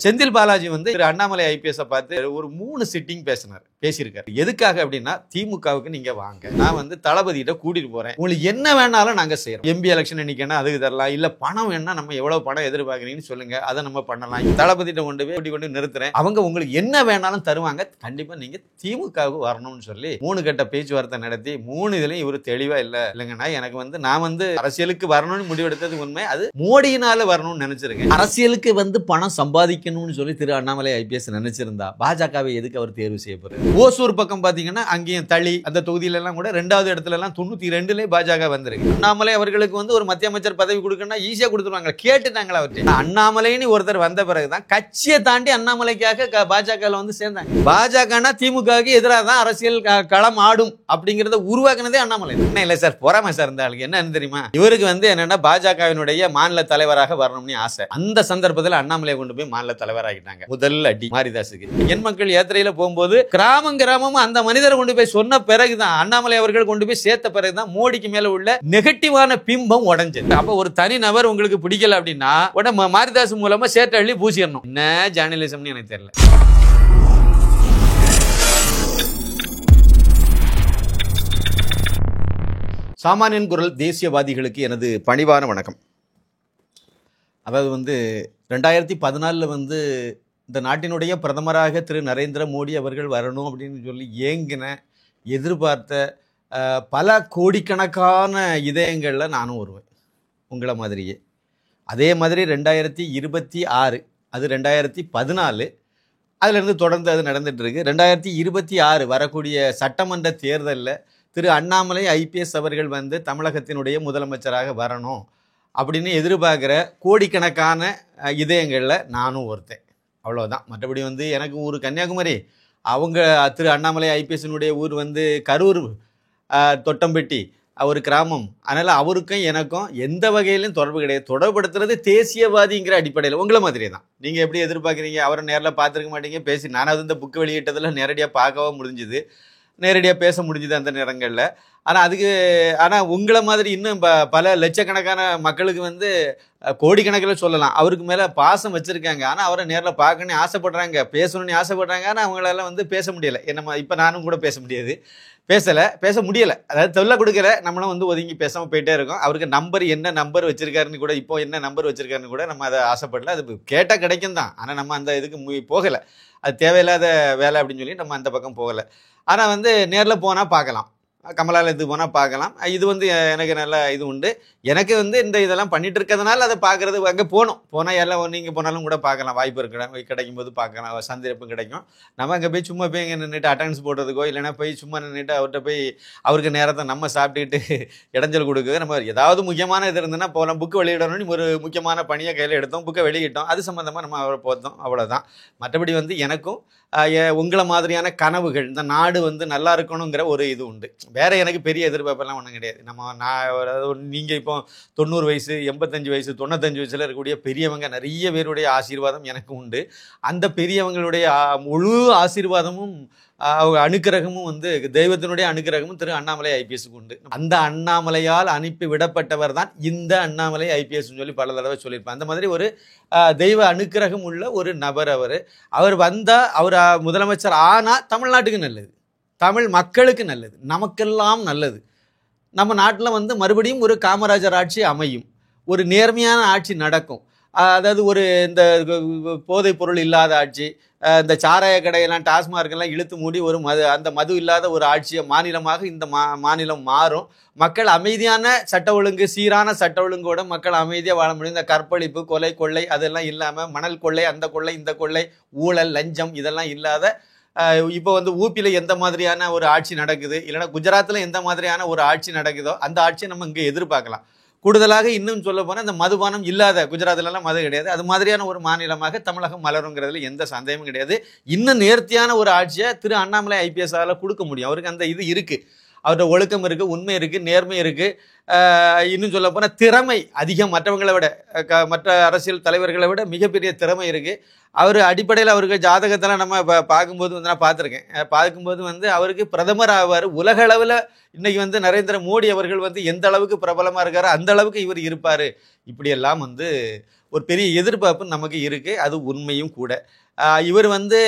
செந்தில் பாலாஜி வந்து அண்ணாமலை ஐபிஎஸ் பார்த்து ஒரு 3 சிட்டிங் பேசியிருக்காரு. எதுக்காக அப்படின்னா, திமுகவுக்கு நீங்க வாங்க, நான் வந்து தளபதியிட்ட கூட்டிட்டு போறேன், உங்களுக்கு என்ன வேணாலும் நாங்க செய்யறோம், எம்பி எலெக்ஷன் நிக்கணும் அதுக்கு தரலாம், இல்ல பணம் வேணா நம்ம எவ்வளவு பணம் எதிர்பார்க்கறீங்கன்னு சொல்லுங்க, அதை நம்ம பண்ணலாம், தளபதியிட்ட கொண்டு நிறுத்துறேன், அவங்க உங்களுக்கு என்ன வேணாலும் தருவாங்க, கண்டிப்பா நீங்க திமுகவுக்கு வரணும்னு சொல்லி 3 கட்ட பேச்சுவார்த்தை நடத்தி 3 இதுலயும் இவரு தெளிவா இல்லைங்கன்னா, எனக்கு வந்து நான் வந்து அரசியலுக்கு வரணும்னு முடிவெடுத்தது உண்மை, அது மோடியினால வரணும்னு நினைச்சிருக்கேன். அரசியலுக்கு வந்து பணம் சம்பாதிக்கணும்னு சொல்லி திரு அண்ணாமலை ஐபிஎஸ் நினைச்சிருந்தா பாஜகவை எதுக்கு அவர் தேர்வு செய்ய போறாரு? ஓசூர் பக்கம் பாத்தீங்கன்னா அங்கேயும் தளி அந்த தொகுதியில எல்லாம் கூட 2வது இடத்துல எல்லாம் 92 பாஜக வந்திருக்கு. அண்ணாமலை அவர்களுக்கு வந்து ஒரு மத்திய அமைச்சர் பதவி கொடுக்கணும்னா ஈஸியா கொடுத்துருவாங்க, கேட்டுட்டாங்களா அவர்கிட்ட. அண்ணாமலைன்னு ஒருத்தர் வந்த பிறகுதான் கட்சியை தாண்டி அண்ணாமலைக்காக பாஜக வந்து சேர்ந்தாங்க. பாஜகனா திமுகவுக்கு எதிராக தான் அரசியல் களம் ஆடும் அப்படிங்கறத உருவாக்குனதே அண்ணாமலை. என்ன இல்ல சார், பொறாமை சார் இந்த ஆளுக்கு என்ன தெரியுமா, இவருக்கு வந்து என்னன்னா பாஜகவினுடைய மாநில தலைவராக வரணும்னு ஆசை. அந்த சந்தர்ப்பத்தில் அண்ணாமலை கொண்டு போய் மாநில தலைவராகிட்டாங்க. முதல் அடி மாரிதாசுக்கு. என் மக்கள் யாத்திரையில போகும்போது கிராமம் அந்த மனிதரை கொண்டு போய் சொன்ன பிறகுதான், அண்ணாமலை அவர்கள் கொண்டு போய் சேர்த்த பிறகுதான் மோடிக்கு மேல உள்ள நெகட்டிவான பிம்பம் உடைஞ்சது. அப்ப ஒரு தனி நபர் உங்களுக்கு பிடிக்கல அப்படின்னா உடனே மாரிதாஸ் மூலமா சேட்டை அள்ளி பூசிடணும். என்ன ஜேர்னலிசம்னு எனக்கு தெரியல. சாமானியன் குரல் தேசியவாதிகளுக்கு எனது பணிவான வணக்கம். அதாவது வந்து 2014 வந்து இந்த நாட்டினுடைய பிரதமராக திரு நரேந்திர மோடி அவர்கள் வரணும் அப்படின்னு சொல்லி ஏங்கின எதிர்பார்த்த பல கோடிக்கணக்கான இதயங்களில் நானும் வருவேன், உங்களை மாதிரியே. அதே மாதிரி 2026 அது 2014 அதிலிருந்து தொடர்ந்து அது நடந்துட்டு இருக்கு. 2026 வரக்கூடிய சட்டமன்ற தேர்தலில் திரு அண்ணாமலை ஐபிஎஸ் அவர்கள் வந்து தமிழகத்தினுடைய முதலமைச்சராக வரணும் அப்படின்னு எதிர்பார்க்குற கோடிக்கணக்கான இதயங்களில் நானும் ஒருத்தன். அவ்வளோதான். மற்றபடி வந்து எனக்கு ஊர் கன்னியாகுமரி, அவங்க திரு அண்ணாமலை ஐபிஎஸ்னுடைய ஊர் வந்து கரூர் தொட்டம்பட்டி ஒரு கிராமம். அதனால் அவருக்கும் எனக்கும் எந்த வகையிலும் தொடர்பு கிடையாது. தொடர்புபடுத்துறது தேசியவாதிங்கிற அடிப்படையில். உங்களை மாதிரியே தான். நீங்கள் எப்படி எதிர்பார்க்குறீங்க, அவரை நேரில் பார்த்துருக்க மாட்டீங்க, பேசி நானாவது இந்த புக்கு வெளியிட்டதில் நேரடியாக பார்க்கவும் முடிஞ்சுது, நேரடியாக பேச முடிஞ்சுது அந்த நேரங்களில். ஆனால் உங்களை மாதிரி இன்னும் பல லட்சக்கணக்கான மக்களுக்கு வந்து கோடிக்கணக்கில் சொல்லலாம் அவருக்கு மேலே பாசம் வச்சுருக்காங்க. ஆனால் அவரை நேரில் பார்க்கணுன்னு ஆசைப்படுறாங்க, பேசணும்னு ஆசைப்படுறாங்க. ஆனால் அவங்களால வந்து பேச முடியலை. என்ன இப்போ நானும் கூட பேச முடியாது, பேச முடியலை. அதாவது தொல்லை கொடுக்கல, நம்மளும் வந்து ஒதுங்கி பேசாமல் போயிட்டே இருக்கோம். அவருக்கு என்ன நம்பர் வச்சுருக்காருன்னு கூட, இப்போ என்ன நம்பர் வச்சுருக்காருன்னு கூட நம்ம அதை ஆசைப்படல. அது கேட்டால் கிடைக்கும் தான், ஆனால் நம்ம அந்த இதுக்கு போகலை. அது தேவையில்லாத வேலை அப்படின்னு சொல்லி நம்ம அந்த பக்கம் போகலை. ஆனால் வந்து நேரில் போனால் பார்க்கலாம், கமலாலயத்துக்கு போனால் பார்க்கலாம். இது வந்து எனக்கு நல்ல இது உண்டு. எனக்கு வந்து இந்த இதெல்லாம் பண்ணிட்டு இருக்கிறதுனால அதை பார்க்குறது, அங்கே போனால் எல்லாம் நீங்கள் போனாலும் கூட பார்க்கலாம், வாய்ப்பு கிடைக்கும் போது பார்க்கலாம், சந்தர்ப்பம் கிடைக்கும். நம்ம அங்கே போய் சும்மா போய் இங்கே நின்றுட்டு அட்டண்டன்ஸ் போடுறதுக்கோ இல்லைனா போய் சும்மா நின்றுட்டு அவர்கிட்ட போய் அவருக்கு நேரத்தை நம்ம சாப்பிட்டுக்கிட்டு இடைஞ்சல் கொடுக்குது. நம்ம ஏதாவது முக்கியமான இது இருந்ததுன்னா போகலாம். புக்கு வெளியிடணும்னு ஒரு முக்கியமான பணியை கையில் எடுத்தோம், புக்கை வெளியிட்டோம், அது சம்மந்தமாக நம்ம அவரை பார்த்தோம், அவ்வளோதான். மற்றபடி வந்து எனக்கும் உங்களை மாதிரியான கனவுகள், இந்த நாடு வந்து நல்லா இருக்கணுங்கிற ஒரு இது உண்டு. வேற எனக்கு பெரிய எதிர்பார்ப்பெல்லாம் ஒன்றும் கிடையாது. நீங்கள் இப்போ 90 வயசு 85 வயசு 95 வயசுல இருக்கக்கூடிய பெரியவங்க நிறைய பேருடைய ஆசீர்வாதம் எனக்கு உண்டு. அந்த பெரியவங்களுடைய முழு ஆசீர்வாதமும் அனுக்கிரகமும் வந்து தெய்வத்தினுடைய அனுக்கிரகமும் திரு அண்ணாமலை ஐபிஎஸ்க்கு உண்டு. அந்த அண்ணாமலையால் அனுப்பி விடப்பட்டவர் தான் இந்த அண்ணாமலை ஐபிஎஸ் சொல்லி பல தடவை சொல்லியிருப்பேன். அந்த மாதிரி ஒரு தெய்வ அனுக்கிரகம் உள்ள ஒரு நபர். அவர் வந்தால், அவர் முதலமைச்சர் ஆனால் தமிழ்நாட்டுக்கு நல்லது, தமிழ் மக்களுக்கு நல்லது, நமக்கெல்லாம் நல்லது. நம்ம நாட்டில் வந்து மறுபடியும் ஒரு காமராஜர் ஆட்சி அமையும், ஒரு நேர்மையான ஆட்சி நடக்கும். அதாவது ஒரு இந்த போதைப் பொருள் இல்லாத ஆட்சி, இந்த சாராய கடையெல்லாம் டாஸ்மார்க்கெல்லாம் இழுத்து மூடி ஒரு அந்த மது இல்லாத ஒரு ஆட்சியை மாநிலமாக இந்த மாநிலம் மாறும். மக்கள் அமைதியான சட்ட ஒழுங்கு, சீரான சட்ட ஒழுங்கோட மக்கள் அமைதியாக வாழ முடியும். இந்த கற்பழிப்பு, கொலை, கொள்ளை அதெல்லாம் இல்லாமல், மணல் கொள்ளை, அந்த கொள்ளை, இந்த கொள்ளை, ஊழல், லஞ்சம் இதெல்லாம் இல்லாத, இப்போ வந்து ஊபியில் எந்த மாதிரியான ஒரு ஆட்சி நடக்குது, இல்லைன்னா குஜராத்தில் எந்த மாதிரியான ஒரு ஆட்சி நடக்குதோ அந்த ஆட்சியை நம்ம இங்கே எதிர்பார்க்கலாம். கூடுதலாக இன்னும் சொல்ல போனால் இந்த மதுபானம் இல்லாத, குஜராத்லலாம் மது கிடையாது, அது மாதிரியான ஒரு மாநிலமாக தமிழகம் மலருங்கிறதுல எந்த சந்தேகமும் கிடையாது. இன்னும் நேர்த்தியான ஒரு ஆட்சியை திரு அண்ணாமலை ஐபிஎஸ்ஸால் கொடுக்க முடியும். அவருக்கு அந்த இது இருக்குது, அவரோட ஒழுக்கம் இருக்குது, உண்மை இருக்குது, நேர்மை இருக்குது. இன்னும் சொல்ல போனால் திறமை அதிகம், மற்றவங்களை விட மற்ற அரசியல் தலைவர்களை விட மிகப்பெரிய திறமை இருக்குது. அவர் அடிப்படையில் அவருக்கு ஜாதகத்தெல்லாம் நம்ம பார்க்கும்போது வந்து நான் பார்த்துருக்கேன். பார்க்கும்போது வந்து அவருக்கு பிரதமர் ஆவார். உலக அளவில் இன்னைக்கு வந்து நரேந்திர மோடி அவர்கள் வந்து எந்த அளவுக்கு பிரபலமாக இருக்காரோ அந்த அளவுக்கு இவர் இருப்பார். இப்படியெல்லாம் வந்து ஒரு பெரிய எதிர்பார்ப்பு நமக்கு இருக்குது. அது உண்மையும் கூட. இவர் வந்து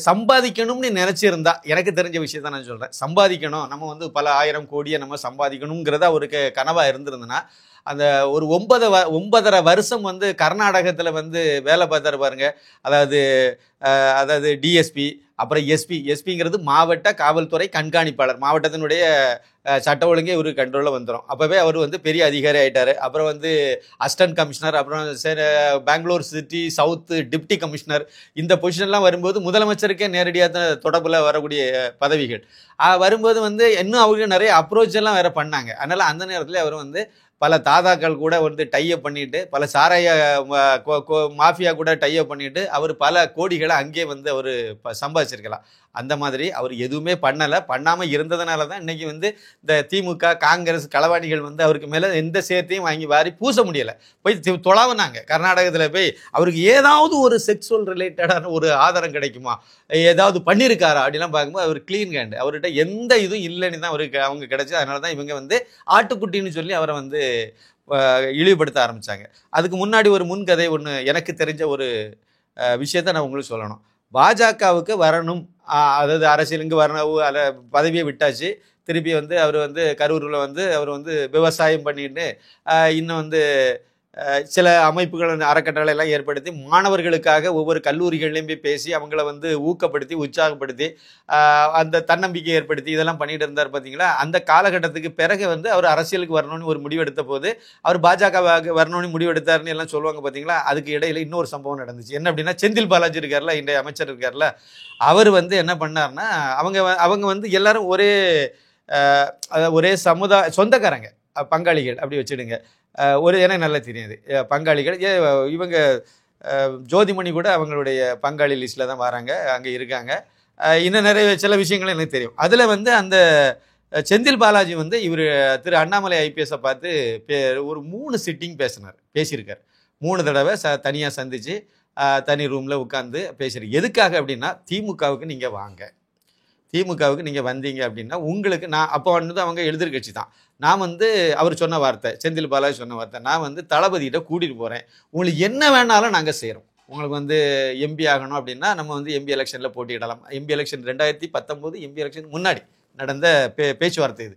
சம்பாதிக்கணும்னு நினச்சிருந்தா, எனக்கு தெரிஞ்ச விஷயத்த நான் சொல்கிறேன், சம்பாதிக்கணும், நம்ம வந்து பல 1000 கோடியை நம்ம சம்பாதிக்கணுங்கிறத அவருக்கு கனவாக இருந்திருந்ததுன்னா, அந்த ஒரு 9.5 வருஷம் வந்து கர்நாடகத்தில் வந்து வேலை பார்த்தாரு பாருங்க. அதாவது அதாவது டிஎஸ்பி, அப்புறம் எஸ்பிங்கிறது மாவட்ட காவல்துறை கண்காணிப்பாளர். மாவட்டத்தினுடைய சட்ட ஒழுங்கே இவரு கண்ட்ரோலில் வந்துடும். அப்போவே அவர் வந்து பெரிய அதிகாரி ஆகிட்டார். அப்புறம் வந்து அசிஸ்டன்ட் கமிஷனர், அப்புறம் Bangalore city south deputy commissioner, இந்த பொசிஷன்லாம் வரும்போது முதலமைச்சருக்கே நேரடியாக தொடர்பில் வரக்கூடிய பதவிகள் வரும்போது வந்து இன்னும் அவருக்கு நிறைய அப்ரோச் எல்லாம் வேற பண்ணாங்க. அதனால் அந்த நேரத்தில் அவர் வந்து பல தாதாக்கள் கூட வந்து டைஅப் பண்ணிட்டு, பல சாராய மாஃபியா கூட டைஅப் பண்ணிட்டு அவர் பல கோடிகளை அங்கே வந்து அவர் சம்பாதிச்சிருக்கலாம். அந்த மாதிரி அவர் எதுவுமே பண்ணாமல் இருந்ததுனால தான் இன்னைக்கு வந்து இந்த திமுக காங்கிரஸ் களவாணிகள் வந்து அவருக்கு மேலே எந்த சேர்த்தையும் வாங்கி வாரி பூச முடியலை. போய் தொலாவுனாங்க கர்நாடகத்தில். போய் அவருக்கு ஏதாவது ஒரு செக்ஸுவல் ரிலேட்டடான ஒரு ஆதாரம் கிடைக்குமா, ஏதாவது பண்ணியிருக்காரா அப்படிலாம் பார்க்கும்போது அவர் கிளீன் ஹேண்ட். அவர்கிட்ட எந்த இதுவும் இல்லைன்னு தான் அவருக்கு அவங்க கிடைச்சி. அதனால தான் இவங்க வந்து ஆட்டுக்குட்டின்னு சொல்லி அவரை வந்து இழிவுபடுத்த ஆரம்பித்தாங்க. அதுக்கு முன்னாடி ஒரு முன்கதை ஒன்று, எனக்கு தெரிஞ்ச ஒரு விஷயத்த நான் உங்களுக்கு சொல்லணும். பாஜகவுக்கு வரணும், அதாவது அரசியலுக்கு வரணும், பதவியை விட்டாச்சு. திருப்பி வந்து அவர் வந்து கரூரில் வந்து அவர் வந்து விவசாயம் பண்ணிட்டு இன்னும் வந்து சில அமைப்புகள் அறக்கட்டளை எல்லாம் ஏற்படுத்தி மாணவர்களுக்காக ஒவ்வொரு கல்லூரிகள்லையும் போய் பேசி அவங்கள வந்து ஊக்கப்படுத்தி உற்சாகப்படுத்தி அந்த தன்னம்பிக்கை ஏற்படுத்தி இதெல்லாம் பண்ணிட்டு இருந்தார் பார்த்தீங்களா. அந்த காலகட்டத்துக்கு பிறகு வந்து அவர் அரசியலுக்கு வரணும்னு ஒரு முடிவெடுத்த போது அவர் பாஜகவாக வரணும்னு முடிவெடுத்தாருன்னு எல்லாம் சொல்லுவாங்க பார்த்தீங்களா. அதுக்கு இடையில இன்னொரு சம்பவம் நடந்துச்சு. என்ன அப்படின்னா, செந்தில் பாலாஜி இருக்கார்ல, இன்றைய அமைச்சர் இருக்கார்ல, அவர் வந்து என்ன பண்ணார்னா, அவங்க வந்து எல்லாரும் ஒரே சொந்தக்காரங்க, பங்காளிகள் அப்படி வச்சுடுங்க. எனக்கு நல்லா தெரியாது பங்காளிகள். இவங்க ஜோதிமணி கூட அவங்களுடைய பங்காளி லிஸ்ட்டில் தான் வராங்க, அங்கே இருக்காங்க. இன்னும் நிறைய சில விஷயங்கள் எனக்கு தெரியும். அதில் வந்து அந்த செந்தில் பாலாஜி வந்து இவர் திரு அண்ணாமலை ஐபிஎஸை பார்த்து ஒரு 3 சிட்டிங் பேசியிருக்கார். 3 தடவை தனியாக சந்தித்து தனி ரூமில் உட்காந்து பேசுகிறேன். எதுக்காக அப்படின்னா, திமுகவுக்கு நீங்கள் வாங்க, திமுகவுக்கு நீங்கள் வந்தீங்க அப்படின்னா உங்களுக்கு நான் அப்போ வந்து அவங்க எதிர்க்கட்சி தான். நான் வந்து அவர் சொன்ன வார்த்தை, செந்தில் பாலாஜி சொன்ன வார்த்தை, நான் வந்து தளபதியிட்ட கூட்டிகிட்டு போகிறேன், உங்களுக்கு என்ன வேணாலும் நாங்கள் செய்கிறோம். உங்களுக்கு வந்து எம்பி ஆகணும் அப்படின்னா நம்ம வந்து எம்பி எலெக்ஷனில் போட்டியிடலாம். எம்பி எலெக்ஷன் 2019 எம்பி எலெக்ஷன் முன்னாடி நடந்த பேச்சுவார்த்தை இது.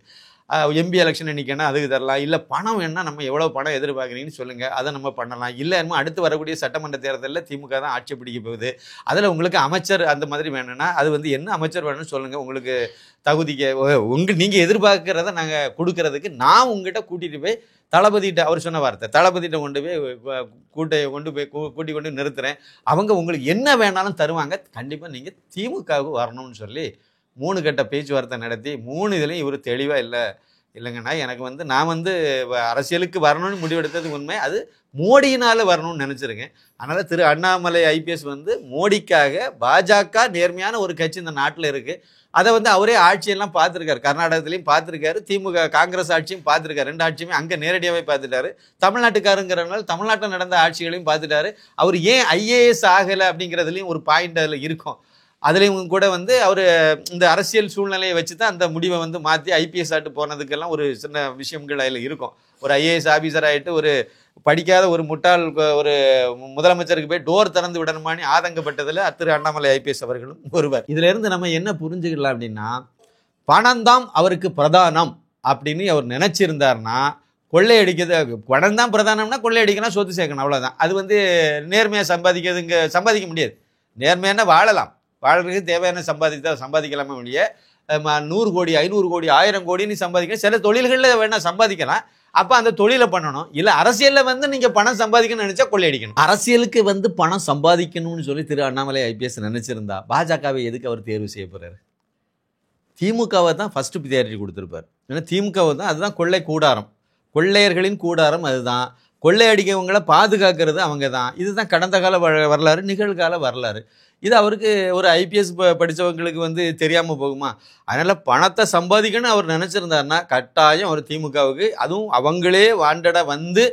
எம்பி எலெக்ஷன் நிற்கணும், அதுக்கு தரலாம். இல்லை பணம் வேணால் நம்ம எவ்வளோ பணம் எதிர்பார்க்குறீங்கன்னு சொல்லுங்கள், அதை நம்ம பண்ணலாம். இல்லை என்னமோ அடுத்து வரக்கூடிய சட்டமன்ற தேர்தலில் திமுக தான் ஆட்சி பிடிக்க போகுது, அதில் உங்களுக்கு அமைச்சர் அந்த மாதிரி வேணும்னா அது வந்து என்ன அமைச்சர் வேணும்னு சொல்லுங்கள், உங்களுக்கு தகுதிக்கு நீங்கள் எதிர்பார்க்கிறத நாங்கள் கொடுக்கறதுக்கு நான் உங்ககிட்ட கூட்டிகிட்டு போய் தளபதிகிட்ட, அவர் சொன்ன வார்த்தை, தளபதிகிட்ட கூட்டி கொண்டு நிறுத்துகிறேன், அவங்க உங்களுக்கு என்ன வேணாலும் தருவாங்க, கண்டிப்பாக நீங்கள் திமுகவுக்கு வரணும்னு சொல்லி 3 கட்ட பேச்சுவார்த்தை நடத்தி 3 இதுலையும் இவர் தெளிவாக இல்லைங்கண்ணா, எனக்கு வந்து நான் வந்து அரசியலுக்கு வரணும்னு முடிவெடுத்தது உண்மை, அது மோடியினால் வரணும்னு நினச்சிருக்கேன். அதனால் திரு அண்ணாமலை ஐபிஎஸ் வந்து மோடிக்காக, பாஜக நேர்மையான ஒரு கட்சி இந்த நாட்டில் இருக்குது, அதை வந்து அவரே ஆட்சியெல்லாம் பார்த்துருக்காரு, கர்நாடகத்துலேயும் பார்த்துருக்காரு, திமுக காங்கிரஸ் ஆட்சியும் பார்த்துருக்காரு, 2 ஆட்சியுமே அங்கே நேரடியாகவே பார்த்துட்டாரு. தமிழ்நாட்டுக்காரங்கிறனால தமிழ்நாட்டில் நடந்த ஆட்சிகளையும் பார்த்துட்டாரு. அவர் ஏன் ஐஏஎஸ் ஆகலை அப்படிங்கிறதுலையும் ஒரு பாயிண்ட் அதில் இருக்கும். அதுலேயும் கூட வந்து அவர் இந்த அரசியல் சூழ்நிலையை வச்சு தான் அந்த முடிவை வந்து மாற்றி ஐபிஎஸ் ஆகிட்டு போனதுக்கெல்லாம் ஒரு சின்ன விஷயங்கள் அதில் இருக்கும். ஒரு ஐஏஎஸ் ஆஃபீஸர் ஆகிட்டு ஒரு படிக்காத ஒரு முட்டாள் ஒரு முதலமைச்சருக்கு போய் டோர் திறந்து விடணுமான்னு ஆதங்கப்பட்டதில் திரு அண்ணாமலை ஐபிஎஸ் அவர்களும் ஒருவர். இதிலிருந்து நம்ம என்ன புரிஞ்சுக்கலாம் அப்படின்னா, பணம் தான் அவருக்கு பிரதானம் அப்படின்னு அவர் நினச்சிருந்தார்னா, கொள்ளையடிக்கிறது பணம் தான் பிரதானம்னா கொள்ளையடிக்கணும், சொத்து சேர்க்கணும், அவ்வளோதான். அது வந்து நேர்மையாக சம்பாதிக்க முடியாது. நேர்மையான வாழ்றதுக்கு தேவையான சம்பாதிக்கலாமே முடிய 100 கோடி 500 கோடி 1000 கோடின்னு சம்பாதிக்கணும். சில தொழில்களில் வேணா சம்பாதிக்கலாம், அப்போ அந்த தொழிலை பண்ணணும். இல்லை அரசியலில் வந்து நீங்கள் பணம் சம்பாதிக்கணும்னு நினச்சா கொள்ளையடிக்கணும். அரசியலுக்கு வந்து பணம் சம்பாதிக்கணும்னு சொல்லி திரு அண்ணாமலை ஐபிஎஸ் நினச்சிருந்தா பாஜகவை எதுக்கு அவர் தேர்வு செய்ய போகிறாரு? திமுகவை தான் ஃபஸ்ட்டு ப்ரியாரிட்டி கொடுத்துருப்பார். ஏன்னா திமுகவை தான், அதுதான் கொள்ளை கூடாரம், கொள்ளையர்களின் கூடாரம் அதுதான். கொள்ளையடிக்கவங்களை பாதுகாக்கிறது அவங்க தான். இதுதான் கடந்த கால வரலாறு, நிகழ்கால வரலாறு. இது அவருக்கு ஒரு ஐபிஎஸ் படித்தவங்களுக்கு வந்து தெரியாமல் போகுமா? அதனால் பணத்தை சம்பாதிக்கணும்னு அவர் நினச்சிருந்தாருன்னா கட்டாயம் அவர் திமுகவுக்கு, அதுவும் அவங்களே வாண்டடாக வந்து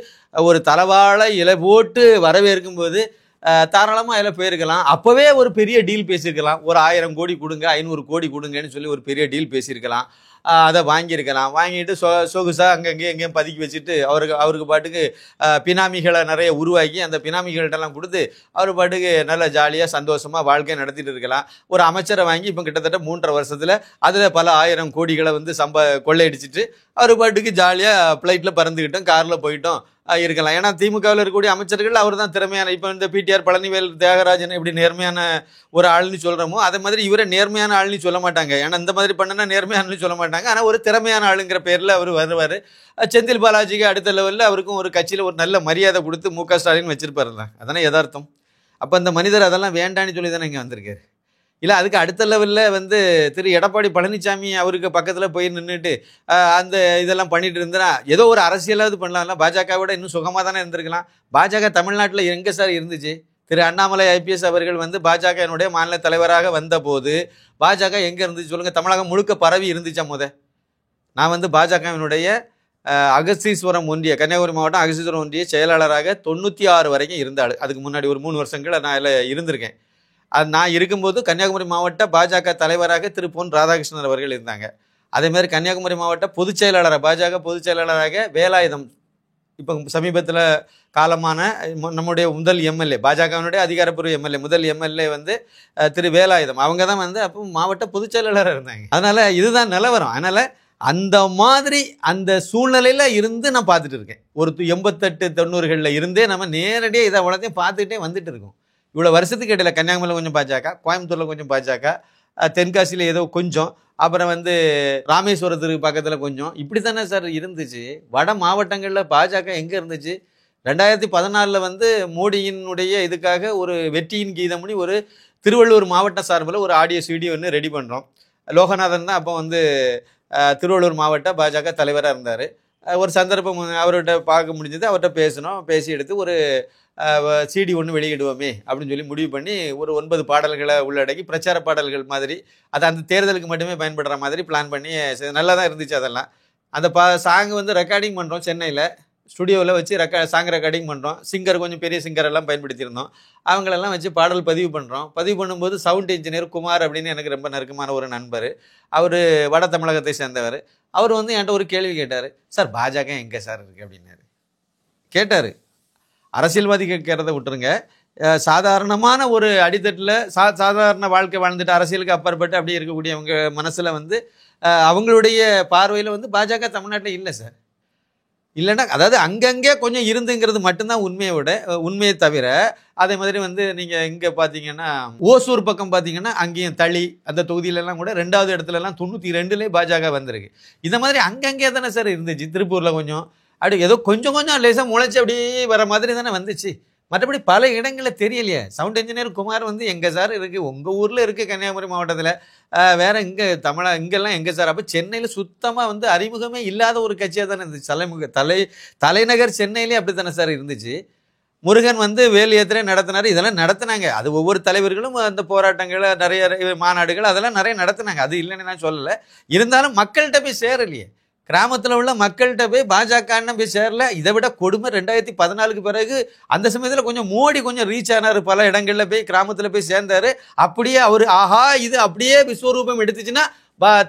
ஒரு தலவாழை இலை போட்டு வரவேற்கும் போது தாராளமாக அதில் போயிருக்கலாம். அப்போவே ஒரு பெரிய டீல் பேசியிருக்கலாம். ஒரு 1000 கோடி கொடுங்க, 500 கோடி கொடுங்கன்னு சொல்லி ஒரு பெரிய டீல் பேசியிருக்கலாம். அதை வாங்கியிருக்கலாம். வாங்கிட்டு சொகுசாக அங்கங்கே எங்கேயும் பதுக்கி வச்சுட்டு அவருக்கு பாட்டுக்கு பினாமிகளை நிறைய உருவாக்கி அந்த பினாமிகள்கிட்டலாம் கொடுத்து அவர் பாட்டுக்கு நல்ல ஜாலியாக சந்தோஷமாக வாழ்க்கையை நடத்திட்டு இருக்கலாம். ஒரு அமைச்சரை வாங்கி இப்போ கிட்டத்தட்ட 3.5 வருஷத்தில் அதில் பல 1000 கோடிகளை வந்து கொள்ளையடிச்சிட்டு அவர் பாட்டுக்கு ஜாலியாக ஃப்ளைட்டில் பறந்துக்கிட்டோம், காரில் போயிட்டோம் இருக்கலாம். ஏன்னா திமுகவில் இருக்கக்கூடிய அமைச்சர்கள் அவர் தான் திறமையான. இப்போ இந்த பிடிஆர் பழனிவேல் தியாகராஜன் எப்படி நேர்மையான ஒரு ஆள்னு சொல்கிறோமோ அதே மாதிரி இவரை நேர்மையான ஆள்னு சொல்ல மாட்டாங்க. ஏன்னா இந்த மாதிரி பண்ணனா நேர்மையானு சொல்ல மாட்டாங்க. ஆனால் ஒரு திறமையான ஆளுங்கிற பேரில் அவர் வருவார். செந்தில் பாலாஜிக்கு அடுத்த லெவலில் அவருக்கும் ஒரு கட்சியில் ஒரு நல்ல மரியாதை கொடுத்து மு க ஸ்டாலின் வச்சிருப்பாரு தான். அதானே யதார்த்தம். அப்போ அந்த மனிதர் அதெல்லாம் வேண்டான்னு சொல்லி தானே இங்கே வந்திருக்காரு. இல்லை அதுக்கு அடுத்த லெவலில் வந்து திரு எடப்பாடி பழனிசாமி அவருக்கு பக்கத்தில் போய் நின்றுட்டு அந்த இதெல்லாம் பண்ணிட்டு இருந்தா ஏதோ ஒரு அரசியலாவது பண்ணலாம்ல. பாஜகவோட இன்னும் சுகமாக தானே இருந்திருக்கலாம். பாஜக தமிழ்நாட்டில் எங்கே சார் இருந்துச்சு? திரு அண்ணாமலை ஐபிஎஸ் அவர்கள் வந்து பாஜகனுடைய மாநில தலைவராக வந்தபோது பாஜக எங்கே இருந்துச்சு சொல்லுங்கள்? தமிழகம் முழுக்க பரவி இருந்துச்சா? நான் வந்து பாஜகவினுடைய அகஸ்தீஸ்வரம் ஒன்றிய, கன்னியாகுமரி மாவட்டம் அகஸ்தீஸ்வரம் ஒன்றிய செயலாளராக 96 வரைக்கும் இருந்தாள். அதுக்கு முன்னாடி ஒரு 3 வருஷங்கள் நான் அதில் இருந்திருக்கேன். நான் இருக்கும்போது கன்னியாகுமரி மாவட்ட பாஜக தலைவராக திரு பொன் ராதாகிருஷ்ணன் அவர்கள் இருந்தாங்க. அதேமாதிரி கன்னியாகுமரி மாவட்ட பொதுச் செயலாளராக பாஜக பொதுச் செயலாளராக வேலாயுதம் இப்போ சமீபத்தில் காலமான நம்முடைய முதல் எம்எல்ஏ, பாஜகவினுடைய அதிகாரப்பூர்வ எம்எல்ஏ, முதல் எம்எல்ஏ வந்து திரு வேலாயுதம். அவங்க தான் வந்து அப்போ மாவட்ட பொதுச் செயலாளராக இருந்தாங்க. அதனால் இதுதான் நிலவரம். அதனால் அந்த மாதிரி அந்த சூழ்நிலையில் இருந்து நான் பார்த்துட்டு இருக்கேன். ஒரு 88, 90களில் இருந்தே நம்ம நேரடியாக இதை அவ்வளோத்தையும் பார்த்துக்கிட்டே வந்துட்டு இருக்கோம். இவ்வளோ வருஷத்துக்கு இடையில கன்னியாகுமரியில் கொஞ்சம் பாஜக, கோயம்புத்தூரில் கொஞ்சம் பாஜக, தென்காசியில் ஏதோ கொஞ்சம், அப்புறம் வந்து ராமேஸ்வரத்துக்கு பக்கத்தில் கொஞ்சம், இப்படி தானே சார் இருந்துச்சு. வட மாவட்டங்களில் பாஜக எங்கே இருந்துச்சு? 2014 வந்து மோடியினுடைய இதுக்காக ஒரு வெற்றியின் கீதம்னு ஒரு திருவள்ளூர் மாவட்ட சார்பில் ஒரு ஆடியோ வீடியோ ஒன்று ரெடி பண்ணுறோம். லோகநாதன் தான் அப்போ வந்து திருவள்ளூர் மாவட்ட பாஜக தலைவராக இருந்தார். ஒரு சந்தர்ப்பம் அவர்கிட்ட பார்க்க முடிஞ்சது. அவர்கிட்ட பேசணும், பேசி எடுத்து ஒரு சிடி ஒன்று வெளியிடுவோமே அப்படின்னு சொல்லி முடிவு பண்ணி ஒரு 9 பாடல்களை உள்ளடக்கி பிரச்சார பாடல்கள் மாதிரி அது அந்த தேர்தலுக்கு மட்டுமே பயன்படுற மாதிரி பிளான் பண்ணி நல்லா தான் இருந்துச்சு. அதெல்லாம் அந்த சாங் வந்து ரெக்கார்டிங் பண்ணுறோம். சென்னையில் ஸ்டுடியோவில் வச்சு சாங் ரெக்கார்டிங் பண்ணுறோம். சிங்கர் கொஞ்சம் பெரிய சிங்கரெல்லாம் பயன்படுத்தியிருந்தோம். அவங்களெல்லாம் வச்சு பாடல் பதிவு பண்ணுறோம். பதிவு பண்ணும்போது சவுண்ட் இன்ஜினியர் குமார் அப்படின்னு எனக்கு ரொம்ப நெருக்கமான ஒரு நண்பர். அவர் வட தமிழகத்தை சேர்ந்தவர். அவர் வந்து என்கிட்ட ஒரு கேள்வி கேட்டார். சார் பாஜக எங்கே சார் இருக்குது அப்படின்னாரு. கேட்டார். அரசியல்வாதி கேட்கறத விட்டுருங்க, சாதாரணமான ஒரு அடித்தட்டில் சாதாரண வாழ்க்கை வாழ்ந்துட்டு அரசியலுக்கு அப்பாற்பட்டு அப்படி இருக்கக்கூடியவங்க மனசில் வந்து அவங்களுடைய பார்வையில் வந்து பாஜக தமிழ்நாட்டில் இல்லை சார். இல்லைன்னா அதாவது அங்கங்கே கொஞ்சம் இருந்துங்கிறது மட்டும்தான் உண்மையை தவிர அதே மாதிரி வந்து நீங்கள் இங்கே பார்த்தீங்கன்னா ஓசூர் பக்கம் பார்த்தீங்கன்னா அங்கேயும் தளி அந்த தொகுதியிலலாம் கூட 2வது இடத்துலலாம் 92லே பாஜக வந்திருக்கு. இந்த மாதிரி அங்கங்கே தானே சார் இருந்துச்சு. திருப்பூரில் கொஞ்சம் அப்படி ஏதோ கொஞ்சம் லேசாக முளைச்சி அப்படியே வர மாதிரி தானே வந்துச்சு. மற்றபடி பல இடங்களில் தெரியலையே. சவுண்ட் இன்ஜினியர் குமார் வந்து எங்கே சார் இருக்குது? உங்கள் ஊரில் இருக்குது கன்னியாகுமரி மாவட்டத்தில், வேறு இங்கே இங்கெல்லாம் எங்கே சார்? அப்போ சென்னையில் சுத்தமாக வந்து அறிமுகமே இல்லாத ஒரு கட்சியாக தானே இருந்துச்சு. தலைநகர் சென்னையிலே அப்படி தானே சார் இருந்துச்சு. முருகன் வந்து வேல் யாத்திரை நடத்தினார். இதெல்லாம் நடத்தினாங்க. அது ஒவ்வொரு தலைவர்களும் அந்த போராட்டங்கள் நிறைய மாநாடுகள் அதெல்லாம் நிறைய நடத்தினாங்க. அது இல்லைன்னு நான் சொல்லலை. இருந்தாலும் மக்கள்கிட்ட போய் சேரலையே. கிராமத்தில் உள்ள மக்கள்கிட்ட போய் பாஜகன்னு போய் சேரல. இதை விட கொடுமை 2014க்கு பிறகு அந்த சமயத்தில் கொஞ்சம் மோடி கொஞ்சம் ரீச் ஆனார். பல இடங்களில் போய் கிராமத்தில் போய் சேர்ந்தார். அப்படியே அவர் ஆஹா இது அப்படியே விஸ்வரூபம் எடுத்துச்சுன்னா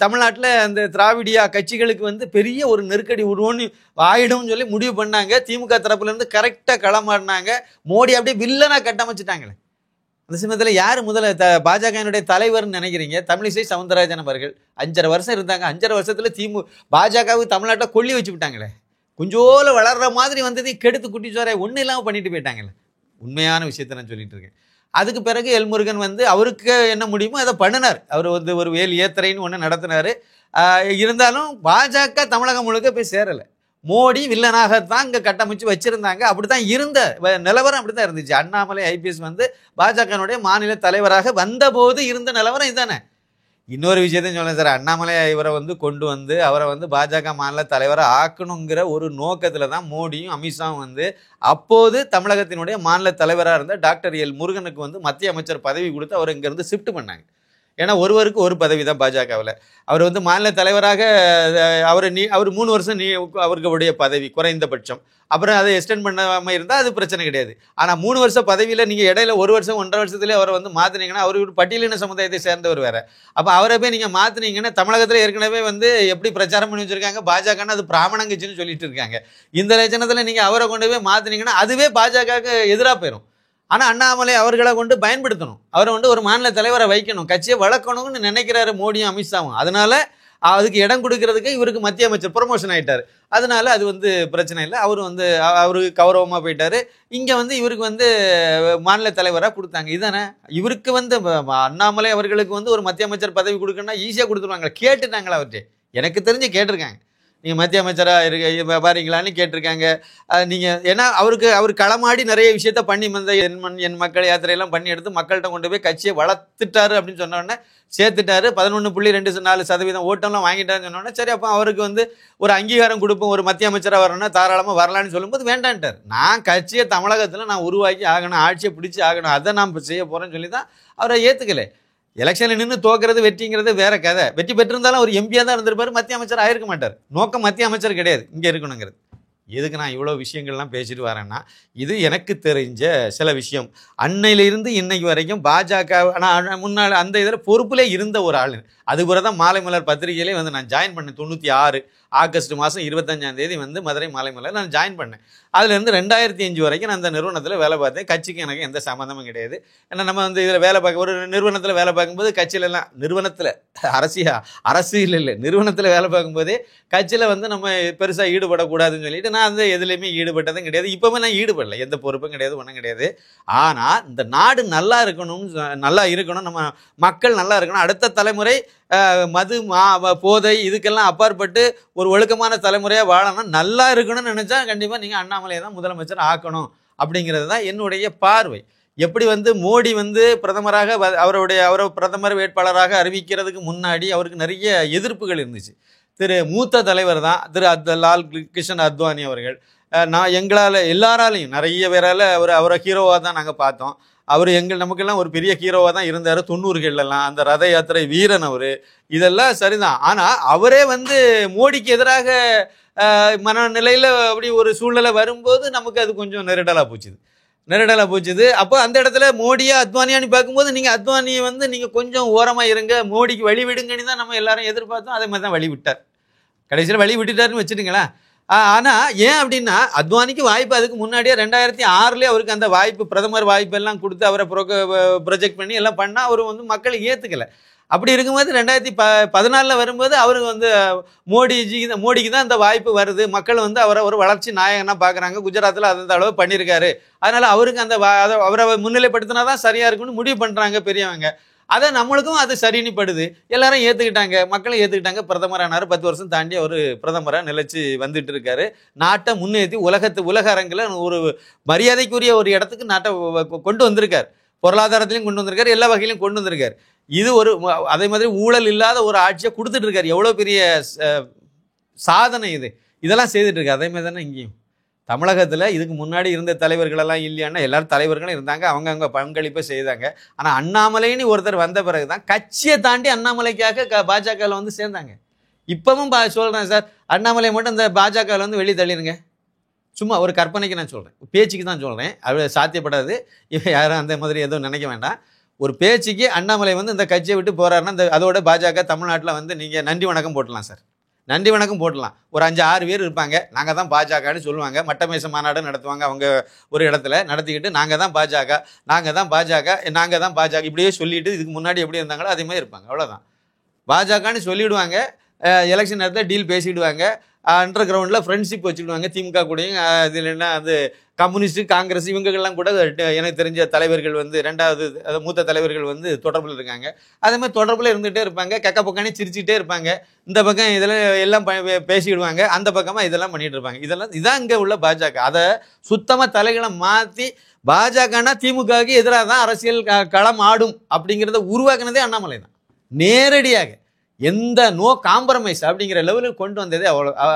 தமிழ்நாட்டில் அந்த திராவிடியா கட்சிகளுக்கு வந்து பெரிய ஒரு நெருக்கடி உருவன்னு ஆயிடும்னு சொல்லி முடிவு பண்ணாங்க. திமுக தரப்புலேருந்து கரெக்டாக களமாடினாங்க. மோடி அப்படியே வில்லனாக கட்டமைச்சிட்டாங்களே. அந்த சமயத்தில் யார் முதல்ல பாஜகனுடைய தலைவர்னு நினைக்கிறீங்க? தமிழிசை சவுந்தரராஜன் அவர்கள் 5.5 வருஷம் இருந்தாங்க. 5.5 வருஷத்தில் பாஜகவுக்கு தமிழ்நாட்டில் கொல்லி வச்சு விட்டாங்களே. கொஞ்சோல வளர்ற மாதிரி வந்ததையும் கெடுத்து குட்டிச்சோரை ஒன்றும் இல்லாமல் பண்ணிட்டு போயிட்டாங்களே. உண்மையான விஷயத்தை நான் சொல்லிட்டு இருக்கேன். அதுக்கு பிறகு எல்முருகன் வந்து அவருக்கு என்ன முடியுமோ அதை பண்ணினார். அவர் வந்து ஒரு வேல் யாத்திரைன்னு ஒன்று நடத்தினார். இருந்தாலும் பாஜக தமிழகம் முழுக்க போய் சேரலை. மோடி வில்லனாகத்தான் இங்கே கட்டமைச்சு வச்சுருந்தாங்க. அப்படி தான் இருந்த நிலவரம் அப்படி தான் இருந்துச்சு. அண்ணாமலை ஐபிஎஸ் வந்து பாஜகனுடைய மாநில தலைவராக வந்தபோது இருந்த நிலவரம் இதுதானே. இன்னொரு விஷயத்தையும் சொல்லேன் சார். அண்ணாமலை இவரை வந்து கொண்டு வந்து அவரை வந்து பாஜக மாநில தலைவரை ஆக்கணுங்கிற ஒரு நோக்கத்தில் தான் மோடியும் அமித்ஷாவும் வந்து அப்போது தமிழகத்தினுடைய மாநில தலைவராக இருந்த டாக்டர் எல் முருகனுக்கு வந்து மத்திய அமைச்சர் பதவி கொடுத்து அவர் இங்கேருந்து ஷிஃப்ட் பண்ணாங்க. ஏன்னா ஒருவருக்கு ஒரு பதவி தான் பாஜகவில். அவர் வந்து மாநில தலைவராக அவர் 3 வருஷம் அவர்களுடைய பதவி குறைந்தபட்சம். அப்புறம் அதை எக்ஸ்டெண்ட் பண்ணாமல் இருந்தால் அது பிரச்சனை கிடையாது. ஆனால் 3 வருஷம் பதவியில் நீங்கள் இடையில 1 வருஷம் 1.5 வருஷத்துலேயே அவரை வந்து மாற்றினீங்கன்னா, அவர் ஒரு பட்டியலின சமுதாயத்தை சேர்ந்தவர் வேறு. அப்போ அவரை போய் நீங்கள் மாற்றினீங்கன்னா, தமிழகத்தில் ஏற்கனவே வந்து எப்படி பிரச்சாரம் பண்ணி வச்சுருக்காங்க, பாஜகன்னு அது பிராமணம் கட்சின்னு சொல்லிட்டு இருக்காங்க. இந்த லட்சணத்தில் நீங்கள் அவரை கொண்டு போய் மாற்றினீங்கன்னா அதுவே பாஜகவுக்கு எதிராக போயிடும். ஆனால் அண்ணாமலை அவர்களை கொண்டு பயன்படுத்தணும், அவரை வந்து ஒரு மாநில தலைவரை வைக்கணும், கட்சியை வளர்க்கணும்னு நினைக்கிறாரு மோடியும் அமித்ஷாவும். அதனால அதுக்கு இடம் கொடுக்கறதுக்கு இவருக்கு மத்திய அமைச்சர் ப்ரொமோஷன் ஆகிட்டார். அதனால அது வந்து பிரச்சனை இல்லை. அவர் வந்து அவருக்கு கௌரவமாக போயிட்டார். இங்கே வந்து இவருக்கு வந்து மாநில தலைவராக கொடுத்தாங்க. இதுதானே இவருக்கு வந்து அண்ணாமலை அவர்களுக்கு வந்து ஒரு மத்திய அமைச்சர் பதவி கொடுக்கணும்னா ஈஸியாக கொடுத்துருவாங்க. கேட்டுட்டாங்களா அவர்கிட்ட? எனக்கு தெரிஞ்சு கேட்டிருக்காங்க. நீங்கள் மத்திய அமைச்சராக இருக்க பாருங்களான்னு கேட்டிருக்காங்க. நீங்கள் ஏன்னா அவர் களமாடி நிறைய விஷயத்த பண்ணி வந்த என் மக்கள் யாத்திரையெல்லாம் பண்ணி எடுத்து மக்கள்கிட்ட கொண்டு போய் கட்சியை வளர்த்துட்டாரு அப்படின்னு சொன்னோடனே சேர்த்துட்டாரு. 11.24% ஓட்டம்லாம் வாங்கிட்டாருன்னு சொன்னோடனே சரி அப்போ அவருக்கு வந்து ஒரு அங்கீகாரம் கொடுப்போம், ஒரு மத்திய அமைச்சராக வரணும்னா தாராளமாக வரலான்னு சொல்லும்போது வேண்டான்ட்டார். நான் கட்சியை தமிழகத்தில் நான் உருவாக்கி ஆகணும், ஆட்சியை பிடிச்சி ஆகணும், அதை நான் செய்ய போகிறேன்னு சொல்லி தான் அவரை ஏற்றுக்கலை. எலெக்ஷனில் நின்று தோக்கிறது வெற்றிங்கிறது வேற கதை. வெற்றி பெற்றிருந்தாலும் ஒரு எம்பியாக தான் இருந்திருப்பார், மத்திய அமைச்சர் ஆயிருக்க மாட்டார். நோக்கம் மத்திய அமைச்சர் கிடையாது, இங்கே இருக்கணுங்கிறது. எதுக்கு நான் இவ்வளோ விஷயங்கள்லாம் பேசிட்டு வரேன்னா, இது எனக்கு தெரிஞ்ச சில விஷயம். அன்னையிலிருந்து இன்னைக்கு வரைக்கும் பாஜக முன்னாள் அந்த இதில் பொறுப்பிலே இருந்த ஒரு ஆள். அதுபோல தான் மாலை மலர் பத்திரிகையிலே வந்து நான் ஜாயின் பண்ணேன். 96 ஆகஸ்ட் மாதம் 25ஆம் தேதி வந்து மதுரை மாலை மலர் நான் ஜாயின் பண்ணேன். அதுலேருந்து 2005 வரைக்கும் நான் அந்த நிறுவனத்தில் வேலை பார்த்தேன். கட்சிக்கு எனக்கு எந்த சம்மந்தமும் கிடையாது. ஏன்னா நம்ம வந்து இதில் வேலை பார்க்க ஒரு நிறுவனத்தில் வேலை பார்க்கும்போது கட்சியிலலாம் நிறுவனத்தில் அரசியல் இல்லை நிறுவனத்தில் வேலை பார்க்கும்போதே கட்சியில் வந்து நம்ம பெருசாக ஈடுபடக்கூடாதுன்னு சொல்லிட்டு நான் வந்து எதுலேயுமே ஈடுபட்டதும் கிடையாது. இப்போவுமே நான் ஈடுபடலை, எந்த பொறுப்பும் கிடையாது, ஒன்றும் கிடையாது. ஆனால் இந்த நாடு நல்லா இருக்கணும், நம்ம மக்கள் நல்லா இருக்கணும், அடுத்த தலைமுறை மது போதை இதுக்கெல்லாம் அப்பாற்பட்டு ஒரு ஒழுக்கமான தலைமுறையாக வாழணும், நல்லா இருக்கணும்னு நினச்சா கண்டிப்பாக நீங்கள் அண்ணாமலையை தான் முதலமைச்சர் ஆக்கணும் அப்படிங்கிறது தான் என்னுடைய பார்வை. எப்படி வந்து மோடி வந்து பிரதமராக அவரை பிரதமர் வேட்பாளராக அறிவிக்கிறதுக்கு முன்னாடி அவருக்கு நிறைய எதிர்ப்புகள் இருந்துச்சு. மூத்த தலைவர் தான் லால் கிருஷ்ண அத்வானி அவர்கள். எங்களால் எல்லாராலையும் நிறைய பேரால் அவரை ஹீரோவாக தான் நாங்கள் பார்த்தோம். அவர் நமக்கெல்லாம் ஒரு பெரிய ஹீரோவாக தான் இருந்தார் 90கள்லாம். அந்த ரத யாத்திரை வீரன் அவர், இதெல்லாம் சரிதான். ஆனால் அவரே வந்து மோடிக்கு எதிராக மனநிலையில் அப்படி ஒரு சூழ்நிலை வரும்போது நமக்கு அது கொஞ்சம் நெருடலாக போச்சுது. அப்போ அந்த இடத்துல மோடியா அத்வானியான்னு பார்க்கும்போது நீங்கள் அத்வானியை வந்து நீங்கள் கொஞ்சம் ஓரமாக இருங்க, மோடிக்கு வழி விடுங்கன்னு தான் நம்ம எல்லாரும் எதிர்பார்த்தோம். அதே மாதிரி தான் வழி விட்டார், கடைசியில் வழி விட்டுட்டாருன்னு வச்சுட்டுங்களேன். ஆனால் ஏன் அப்படின்னா அத்வானிக்கு வாய்ப்பு அதுக்கு முன்னாடியே 2006 அவருக்கு அந்த வாய்ப்பு பிரதமர் வாய்ப்பு எல்லாம் கொடுத்து அவரை ப்ரொஜெக்ட் பண்ணி எல்லாம் பண்ணால் அவர் வந்து மக்கள் ஏற்றுக்கலை. அப்படி இருக்கும்போது 2014 வரும்போது அவருக்கு வந்து மோடிக்கு தான் அந்த வாய்ப்பு வருது, மக்கள் வந்து அவரை ஒரு வளர்ச்சி நாயகனாக பார்க்குறாங்க, குஜராத்தில் அந்த அளவு பண்ணியிருக்காரு, அதனால் அவருக்கு அந்த அவரை முன்னிலைப்படுத்தினா தான் சரியாக இருக்குன்னு முடிவு பண்ணுறாங்க பெரியவங்க. அதை நம்மளுக்கும் அது சரின்னு படுது, எல்லாரும் ஏற்றுக்கிட்டாங்க, மக்களும் ஏற்றுக்கிட்டாங்க. பிரதமரானார், 10 வருஷம் தாண்டி அவர் பிரதமராக நிலைச்சு வந்துட்டு இருக்காரு. நாட்டை முன்னேற்றி உலக அரங்கில் ஒரு மரியாதைக்குரிய ஒரு இடத்துக்கு நாட்டை கொண்டு வந்திருக்கார். பொருளாதாரத்திலையும் கொண்டு வந்திருக்காரு, எல்லா வகையிலையும் கொண்டு வந்திருக்காரு. இது அதே மாதிரி ஊழல் இல்லாத ஒரு ஆட்சியை கொடுத்துட்டு இருக்காரு. எவ்வளோ பெரிய சாதனை இது, இதெல்லாம் செய்துட்டு இருக்காரு. அதே மாதிரி தானே இங்கேயும் தமிழகத்தில் இதுக்கு முன்னாடி இருந்த தலைவர்களெல்லாம் இல்லையானா எல்லாரும் தலைவர்களும் இருந்தாங்க, அவங்க பங்களிப்பை செய்தாங்க. ஆனால் அண்ணாமலைன்னு ஒருத்தர் வந்த பிறகு தான் கட்சியை தாண்டி அண்ணாமலைக்காக பாஜகவில் வந்து சேர்ந்தாங்க. இப்பவும் சொல்கிறேன் சார், அண்ணாமலை மட்டும் இந்த பாஜகவில் வந்து வெளியே தள்ளிடுங்க. சும்மா ஒரு கற்பனைக்கு நான் சொல்கிறேன், பேச்சுக்கு தான் சொல்கிறேன், அது சாத்தியப்படாது. யாரும் அந்த மாதிரி எதுவும் நினைக்க வேண்டாம். ஒரு பேச்சுக்கு அண்ணாமலை வந்து இந்த கட்சியை விட்டு போகிறாருன்னா அதோட பாஜக தமிழ்நாட்டில் வந்து நீங்கள் நன்றி வணக்கம் போட்டலாம் சார், நன்றி வணக்கம் போட்டலாம். ஒரு 5-6 பேர் இருப்பாங்க, நாங்கள் தான் பாஜகன்னு சொல்லுவாங்க. மட்டமேச மாநாடு நடத்துவாங்க அவங்க ஒரு இடத்துல நடத்திக்கிட்டு, நாங்கள் தான் பாஜக இப்படியே சொல்லிட்டு இதுக்கு முன்னாடி எப்படி இருந்தாங்களோ அதே மாதிரி இருப்பாங்க, அவ்வளோதான். பாஜகன்னு சொல்லிவிடுவாங்க, எலெக்ஷன் நேரத்தில் டீல் பேசிவிடுவாங்க, அண்டர் கிரவுண்டில் ஃப்ரெண்ட்ஷிப் வச்சுக்கிடுவாங்க திமுக கூடயும். இதில் என்ன அது கம்யூனிஸ்ட்டு காங்கிரஸ் இவங்கெல்லாம் கூட எனக்கு தெரிஞ்ச தலைவர்கள் வந்து மூத்த தலைவர்கள் வந்து தொடர்பில் இருக்காங்க. அதே மாதிரி தொடர்பில் இருந்துகிட்டே இருப்பாங்க, கக்க பக்கானே சிரிச்சுட்டே இருப்பாங்க. இந்த பக்கம் இதெல்லாம் எல்லாம் பேசிவிடுவாங்க, அந்த பக்கமாக இதெல்லாம் பண்ணிகிட்டு இருப்பாங்க. இதான் இங்கே உள்ள பாஜக. அதை சுத்தமாக தலைகளை மாற்றி பாஜகனா திமுகவுக்கு எதிராக தான் அரசியல் களம் ஆடும் அப்படிங்கிறத உருவாக்குனதே அண்ணாமலை தான். நேரடியாக எந்த நோ காம்ப்ரமைஸ் அப்படிங்கிற லெவலுக்கு கொண்டு வந்ததே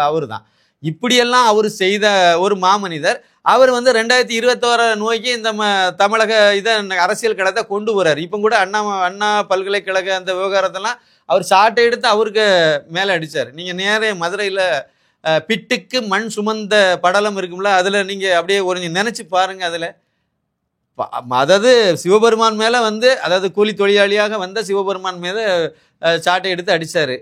அவர் தான். இப்படியெல்லாம் அவர் செய்த ஒரு மாமனிதர் அவர் வந்து 2021 நோக்கி இந்த தமிழக இதை அரசியல் களத்தை கொண்டு வர்றாரு. இப்போ கூட அண்ணா பல்கலைக்கழக அந்த விவகாரத்தெல்லாம் அவர் சாட்டை எடுத்து அவருக்கு மேலே அடித்தார். நீங்கள் நேரே மதுரையில் பிட்டுக்கு மண் சுமந்த படலம் இருக்கும்ல, அதில் நீங்கள் அப்படியே ஒரு நினச்சி பாருங்கள். அதில் அதாவது சிவபெருமான் மேலே வந்து, அதாவது கூலி தொழிலாளியாக வந்த சிவபெருமான் மீது சாட்டை எடுத்து அடித்தார்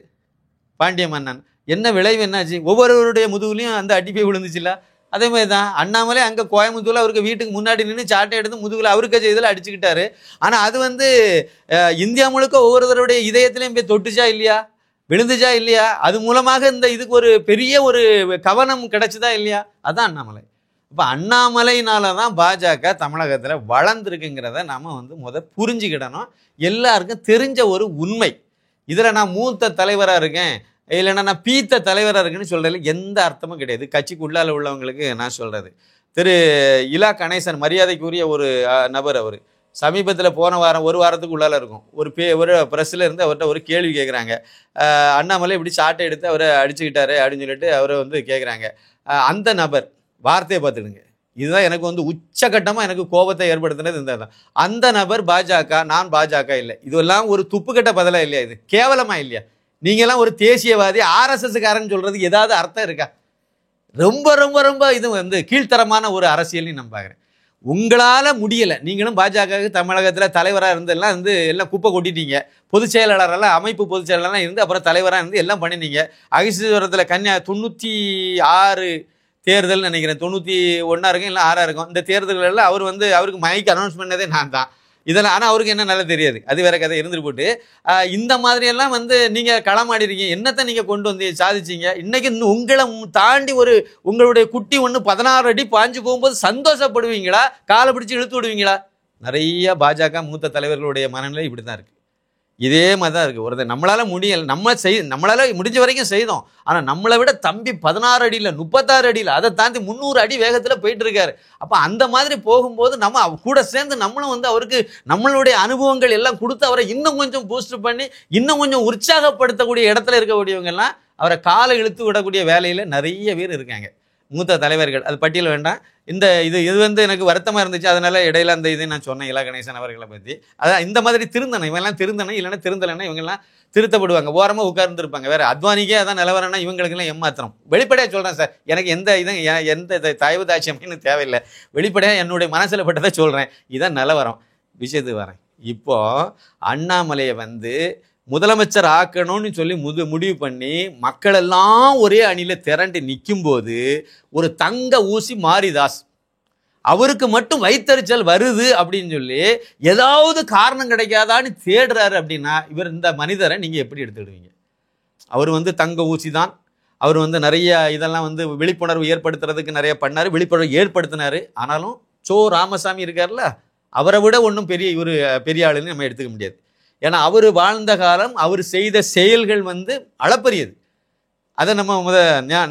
பாண்டிய மன்னன். என்ன விளைவு என்னாச்சு? ஒவ்வொருவருடைய முதுகுலையும் அந்த அடி போய் விழுந்துச்சுல. அதே மாதிரி தான் அண்ணாமலை அங்கே கோயம்புத்தூரில் அவருக்கு வீட்டுக்கு முன்னாடி நின்று சாட்டை எடுத்து முதுகில் அவருக்கு இதில் அடிச்சுக்கிட்டாரு. ஆனால் அது வந்து இந்தியா முழுக்க ஒவ்வொருத்தருடைய இதயத்திலையும் போய் தொட்டுச்சா இல்லையா, விழுந்துச்சா இல்லையா? அது மூலமாக இந்த இதுக்கு ஒரு பெரிய ஒரு கவனம் கிடைச்சதா இல்லையா? அதான் அண்ணாமலை. இப்போ அண்ணாமலையினால தான் பாஜக தமிழகத்தில் வளர்ந்துருக்குங்கிறத நம்ம வந்து புரிஞ்சுக்கிடணும். எல்லாருக்கும் தெரிஞ்ச ஒரு உண்மை. இதில் நான் மூத்த தலைவராக இருக்கேன், இல்லைன்னா நான் பீத்த தலைவராக இருக்குன்னு சொல்கிறதுல எந்த அர்த்தமும் கிடையாது. கட்சிக்குள்ளால் உள்ளவங்களுக்கு நான் சொல்கிறது. திரு இலா கணேசன், மரியாதைக்குரிய ஒரு நபர், அவர் சமீபத்தில் போன வாரம் ஒரு வாரத்துக்கு உள்ளால இருக்கும், ஒரு ப்ரெஸ்ஸில் இருந்து அவர்கிட்ட ஒரு கேள்வி கேட்குறாங்க. அண்ணாமலை இப்படி சாட்டை எடுத்து அவரை அடிச்சுக்கிட்டாரு அப்படின்னு சொல்லிட்டு அவரை வந்து கேட்குறாங்க. அந்த நபர் வார்த்தையை பார்த்துடுங்க, இதுதான் எனக்கு வந்து உச்சகட்டமாக எனக்கு கோபத்தை ஏற்படுத்தினது இந்த தான். அந்த நபர் பாஜக, நான் பாஜக இல்லை. இதெல்லாம் ஒரு துப்புக்கட்ட பதிலாக இல்லையா? இது கேவலமாக இல்லையா? நீங்கள்லாம் ஒரு தேசியவாதி, ஆர்எஸ்எஸ்காரன்னு சொல்கிறதுக்கு ஏதாவது அர்த்தம் இருக்கா? ரொம்ப ரொம்ப ரொம்ப இது வந்து கீழ்த்தரமான ஒரு அரசியல்னு நான் பார்க்குறேன். உங்களால் முடியலை, நீங்களும் பாஜக தமிழகத்தில் தலைவராக இருந்தெல்லாம் வந்து எல்லாம் குப்பை கொட்டிட்டீங்க. பொதுச் செயலாளரெல்லாம், அமைப்பு பொதுச் செயலாளர்லாம் இருந்து அப்புறம் தலைவராக இருந்து எல்லாம் பண்ணினீங்க. அகிசுவரத்தில் 96 தேர்தல் நினைக்கிறேன், 91 இருக்கும் இல்லை 6 இருக்கும். இந்த தேர்தல்களில் அவர் வந்து அவருக்கு மைக் அனௌன்ஸ் பண்ணதே நான் தான். இதெல்லாம் ஆனால் அவருக்கு என்ன நல்லா தெரியாது, அது வேற கதை இருந்துட்டு போட்டு. இந்த மாதிரியெல்லாம் வந்து நீங்கள் களமாடிருக்கீங்க. என்னத்தை நீங்கள் கொண்டு வந்து சாதிச்சிங்க? இன்றைக்கி உங்களை தாண்டி ஒரு உங்களுடைய குட்டி ஒன்று 16 அடி பாஞ்சு போகும்போது சந்தோஷப்படுவீங்களா, காலை பிடிச்சி இழுத்து விடுவீங்களா? நிறைய பாஜக மூத்த தலைவர்களுடைய மனநிலை இப்படி தான் இருக்குது. இதே மாதிரி தான் இருக்குது. ஒருத்தர் நம்மளால் முடியலை, நம்மளால் முடிஞ்ச வரைக்கும் செய்தோம். ஆனால் நம்மளை விட தம்பி 16 அடியில் 36 அடியில் அதை தாண்டி 300 அடி வேகத்தில் போயிட்டு இருக்காரு. அப்போ அந்த மாதிரி போகும்போது நம்ம கூட சேர்ந்து நம்மளும் வந்து அவருக்கு நம்மளுடைய அனுபவங்கள் எல்லாம் கொடுத்து அவரை இன்னும் கொஞ்சம் பூஸ்ட் பண்ணி இன்னும் கொஞ்சம் உற்சாகப்படுத்தக்கூடிய இடத்துல இருக்கக்கூடியவங்கெல்லாம் அவரை காலை இழுத்து விடக்கூடிய வேலையில் நிறைய பேர் இருக்காங்க, மூத்த தலைவர்கள். அது பட்டியல் வேண்டாம். இது வந்து எனக்கு வருத்தமாக இருந்துச்சு, அதனால இடையில அந்த இதை நான் சொன்னேன் இலா கணேசன் அவர்களை பற்றி. அதான் இந்த மாதிரி திருந்தணும், இவங்கெல்லாம் திருந்தணும், இல்லைன்னா திருந்தலைன்னா இவங்கெல்லாம் திருத்தப்படுவாங்க, ஓரமாக உட்கார்ந்துருப்பாங்க. வேறு அத்வானிக்கே அதான் நிலவரம்னா இவங்களுக்கெல்லாம் ஏமாத்திரம். வெளிப்படையாக சொல்கிறேன் சார், எனக்கு எந்த தயவு தாட்சியம்னு தேவையில்லை. வெளிப்படையாக என்னுடைய மனசில் பட்டதை சொல்கிறேன், இதான் நிலவரம். விஷயத்துக்கு வரேன். இப்போது அண்ணாமலையை வந்து முதலமைச்சர் ஆக்கணும்னு சொல்லி முடிவு பண்ணி மக்கள் எல்லாம் ஒரே அணியில் திரண்டு நிற்கும்போது ஒரு தங்க ஊசி மாரிதாஸ் அவருக்கு மட்டும் வைத்தறிச்சல் வருது அப்படின்னு சொல்லி ஏதாவது காரணம் கிடைக்காதான்னு தேடுறாரு. அப்படின்னா இந்த மனிதரை நீங்கள் எப்படி எடுத்துடுவீங்க? அவர் வந்து தங்க ஊசி தான். அவர் வந்து நிறைய இதெல்லாம் வந்து விழிப்புணர்வு ஏற்படுத்துறதுக்கு நிறைய பண்ணார், விழிப்புணர்வு ஏற்படுத்தினார். ஆனாலும் ராமசாமி இருக்கார்ல, அவரை விட ஒன்றும் பெரிய ஆளுன்னு நம்ம எடுத்துக்க முடியாது. ஏன்னா அவர் வாழ்ந்த காலம், அவர் செய்த செயல்கள் வந்து அளப்பரியது. அதை நம்ம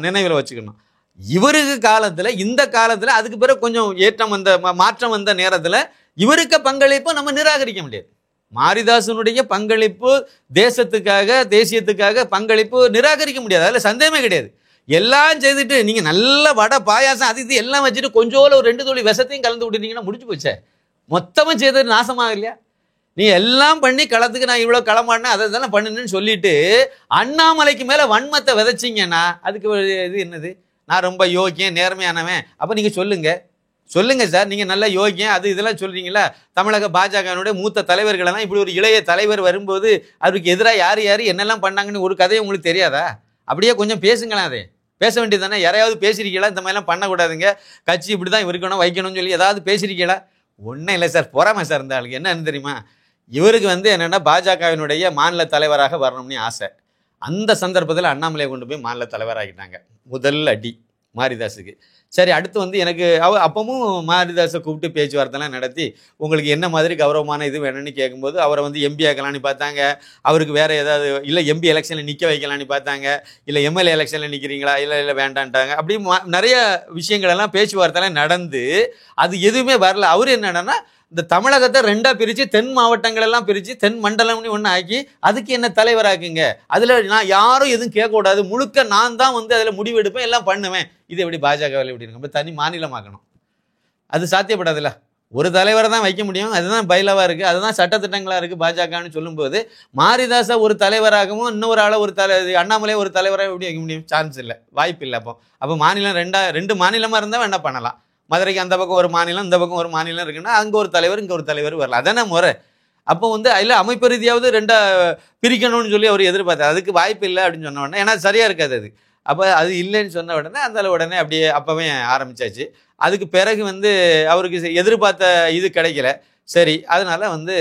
நினைவில் வச்சுக்கணும். இவருக்கு காலத்தில், இந்த காலத்தில் அதுக்கு பிறகு கொஞ்சம் மாற்றம் வந்த நேரத்தில் இவருக்கு பங்களிப்பு நம்ம நிராகரிக்க முடியாது. மாரிதாசனுடைய பங்களிப்பு தேசத்துக்காக, தேசியத்துக்காக பங்களிப்பு நிராகரிக்க முடியாது, அதில் சந்தேகமே கிடையாது. எல்லாம் செய்துட்டு நீங்கள் நல்ல வடை பாயாசம் அது இது எல்லாம் வச்சுட்டு கொஞ்சோல ஒரு 2 துளி விஷத்தையும் கலந்து விட்டுட்டீங்கன்னா முடிச்சு போச்சே. மொத்தமாக செய்தது நாசமாக இல்லையா? நீ எல்லாம் பண்ணி களத்துக்கு நான் இவ்வளோ களமாடினேன் அதை தானே பண்ணுன்னு சொல்லிட்டு அண்ணாமலைக்கு மேலே வன்மத்தை விதைச்சிங்கன்னா அதுக்கு இது என்னது? நான் ரொம்ப யோக்கியம் நேர்மையானவன். அப்போ நீங்கள் சொல்லுங்கள் சார், நீங்கள் நல்லா யோக்கியம் அது இதெல்லாம் சொல்கிறீங்களா? தமிழக பாஜகனுடைய மூத்த தலைவர்களெல்லாம் இப்படி ஒரு இளைய தலைவர் வரும்போது அவருக்கு எதிராக யார் என்னெல்லாம் பண்ணாங்கன்னு ஒரு கதையை உங்களுக்கு தெரியாதா? அப்படியே கொஞ்சம் பேசுங்களேன். அதை பேச வேண்டியது தானே. யாரையாவது பேசியிருக்கீங்களா? இந்த மாதிரிலாம் பண்ணக்கூடாதுங்க, கட்சி இப்படி தான் இருக்கணும் வைக்கணும்னு சொல்லி ஏதாவது பேசியிருக்கீங்களா? ஒன்றும் இல்லை சார், பொறாமை சார். இந்த ஆளுக்கு என்னன்னு தெரியுமா? இவருக்கு வந்து என்னென்னா பாஜகவினுடைய மாநில தலைவராக வரணும்னு ஆசை. அந்த சந்தர்ப்பத்தில் அண்ணாமலையை கொண்டு போய் மாநில தலைவராகிட்டாங்க. முதல் அடி மாரிதாஸுக்கு. சரி, அடுத்து வந்து எனக்கு அப்பவும் மாரிதாஸை கூப்பிட்டு பேச்சுவார்த்தைலாம் நடத்தி உங்களுக்கு என்ன மாதிரி கௌரவமான இது வேணும்னு கேட்கும்போது அவரை வந்து எம்பி ஆக்கலான்னு பார்த்தாங்க. அவருக்கு வேறு ஏதாவது இல்லை எம்பி எலெக்ஷனில் நிற்க வைக்கலான்னு பார்த்தாங்க. இல்லை எம்எல்ஏ எலெக்ஷனில் நிற்கிறீங்களா? இல்லை வேண்டான்ட்டாங்க. அப்படி நிறைய விஷயங்களெல்லாம் பேச்சுவார்த்தைலாம் நடந்து அது எதுவுமே வரல. அவர் என்னன்னா இந்த தமிழகத்தை 2ஆ பிரித்து தென் மாவட்டங்கள் எல்லாம் பிரித்து தென் மண்டலம்னு ஒன்று ஆக்கி அதுக்கு என்ன தலைவராக்குங்க. அதில் நான் யாரும் எதுவும் கேட்கக்கூடாது, முழுக்க நான் தான் வந்து அதில் முடிவெடுப்பேன், எல்லாம் பண்ணுவேன். இது எப்படி பாஜகவில் எப்படி இருக்கும்? இப்போ தனி மாநிலமாக்கணும், அது சாத்தியப்படாதுல்ல. ஒரு தலைவரை தான் வைக்க முடியும், அதுதான் பைலவாக இருக்குது, அதுதான் சட்டத்திட்டங்களாக இருக்குது பாஜகன்னு சொல்லும்போது மாரிதாசை ஒரு தலைவராகவும் இன்னொரு ஆளை ஒரு அண்ணாமலையை ஒரு தலைவராக எப்படி வைக்க முடியும்? சான்ஸ் இல்லை, வாய்ப்பு இல்லை. அப்போ மாநிலம் 2 மாநிலமாக இருந்தால் என்ன பண்ணலாம்? மதுரைக்கு அந்த பக்கம் ஒரு மாநிலம், இந்த பக்கம் ஒரு மாநிலம் இருக்குன்னா அங்கே ஒரு தலைவர் இங்கே ஒரு தலைவர் வரலாம், அதானே முறை. அப்போ வந்து அதில் அமைப்பு ரீதியாவது 2ஆ பிரிக்கணும்னு சொல்லி அவர் எதிர்பார்த்தார். அதுக்கு வாய்ப்பு இல்லை அப்படின்னு சொன்ன உடனே, ஏன்னா சரியாக இருக்காது அது. அப்போ அது இல்லைன்னு சொன்ன உடனே அந்த உடனே அப்படியே அப்போவே ஆரம்பித்தாச்சு. அதுக்கு பிறகு வந்து அவருக்கு எதிர்பார்த்த இது கிடைக்கல. சரி, அதனால வந்து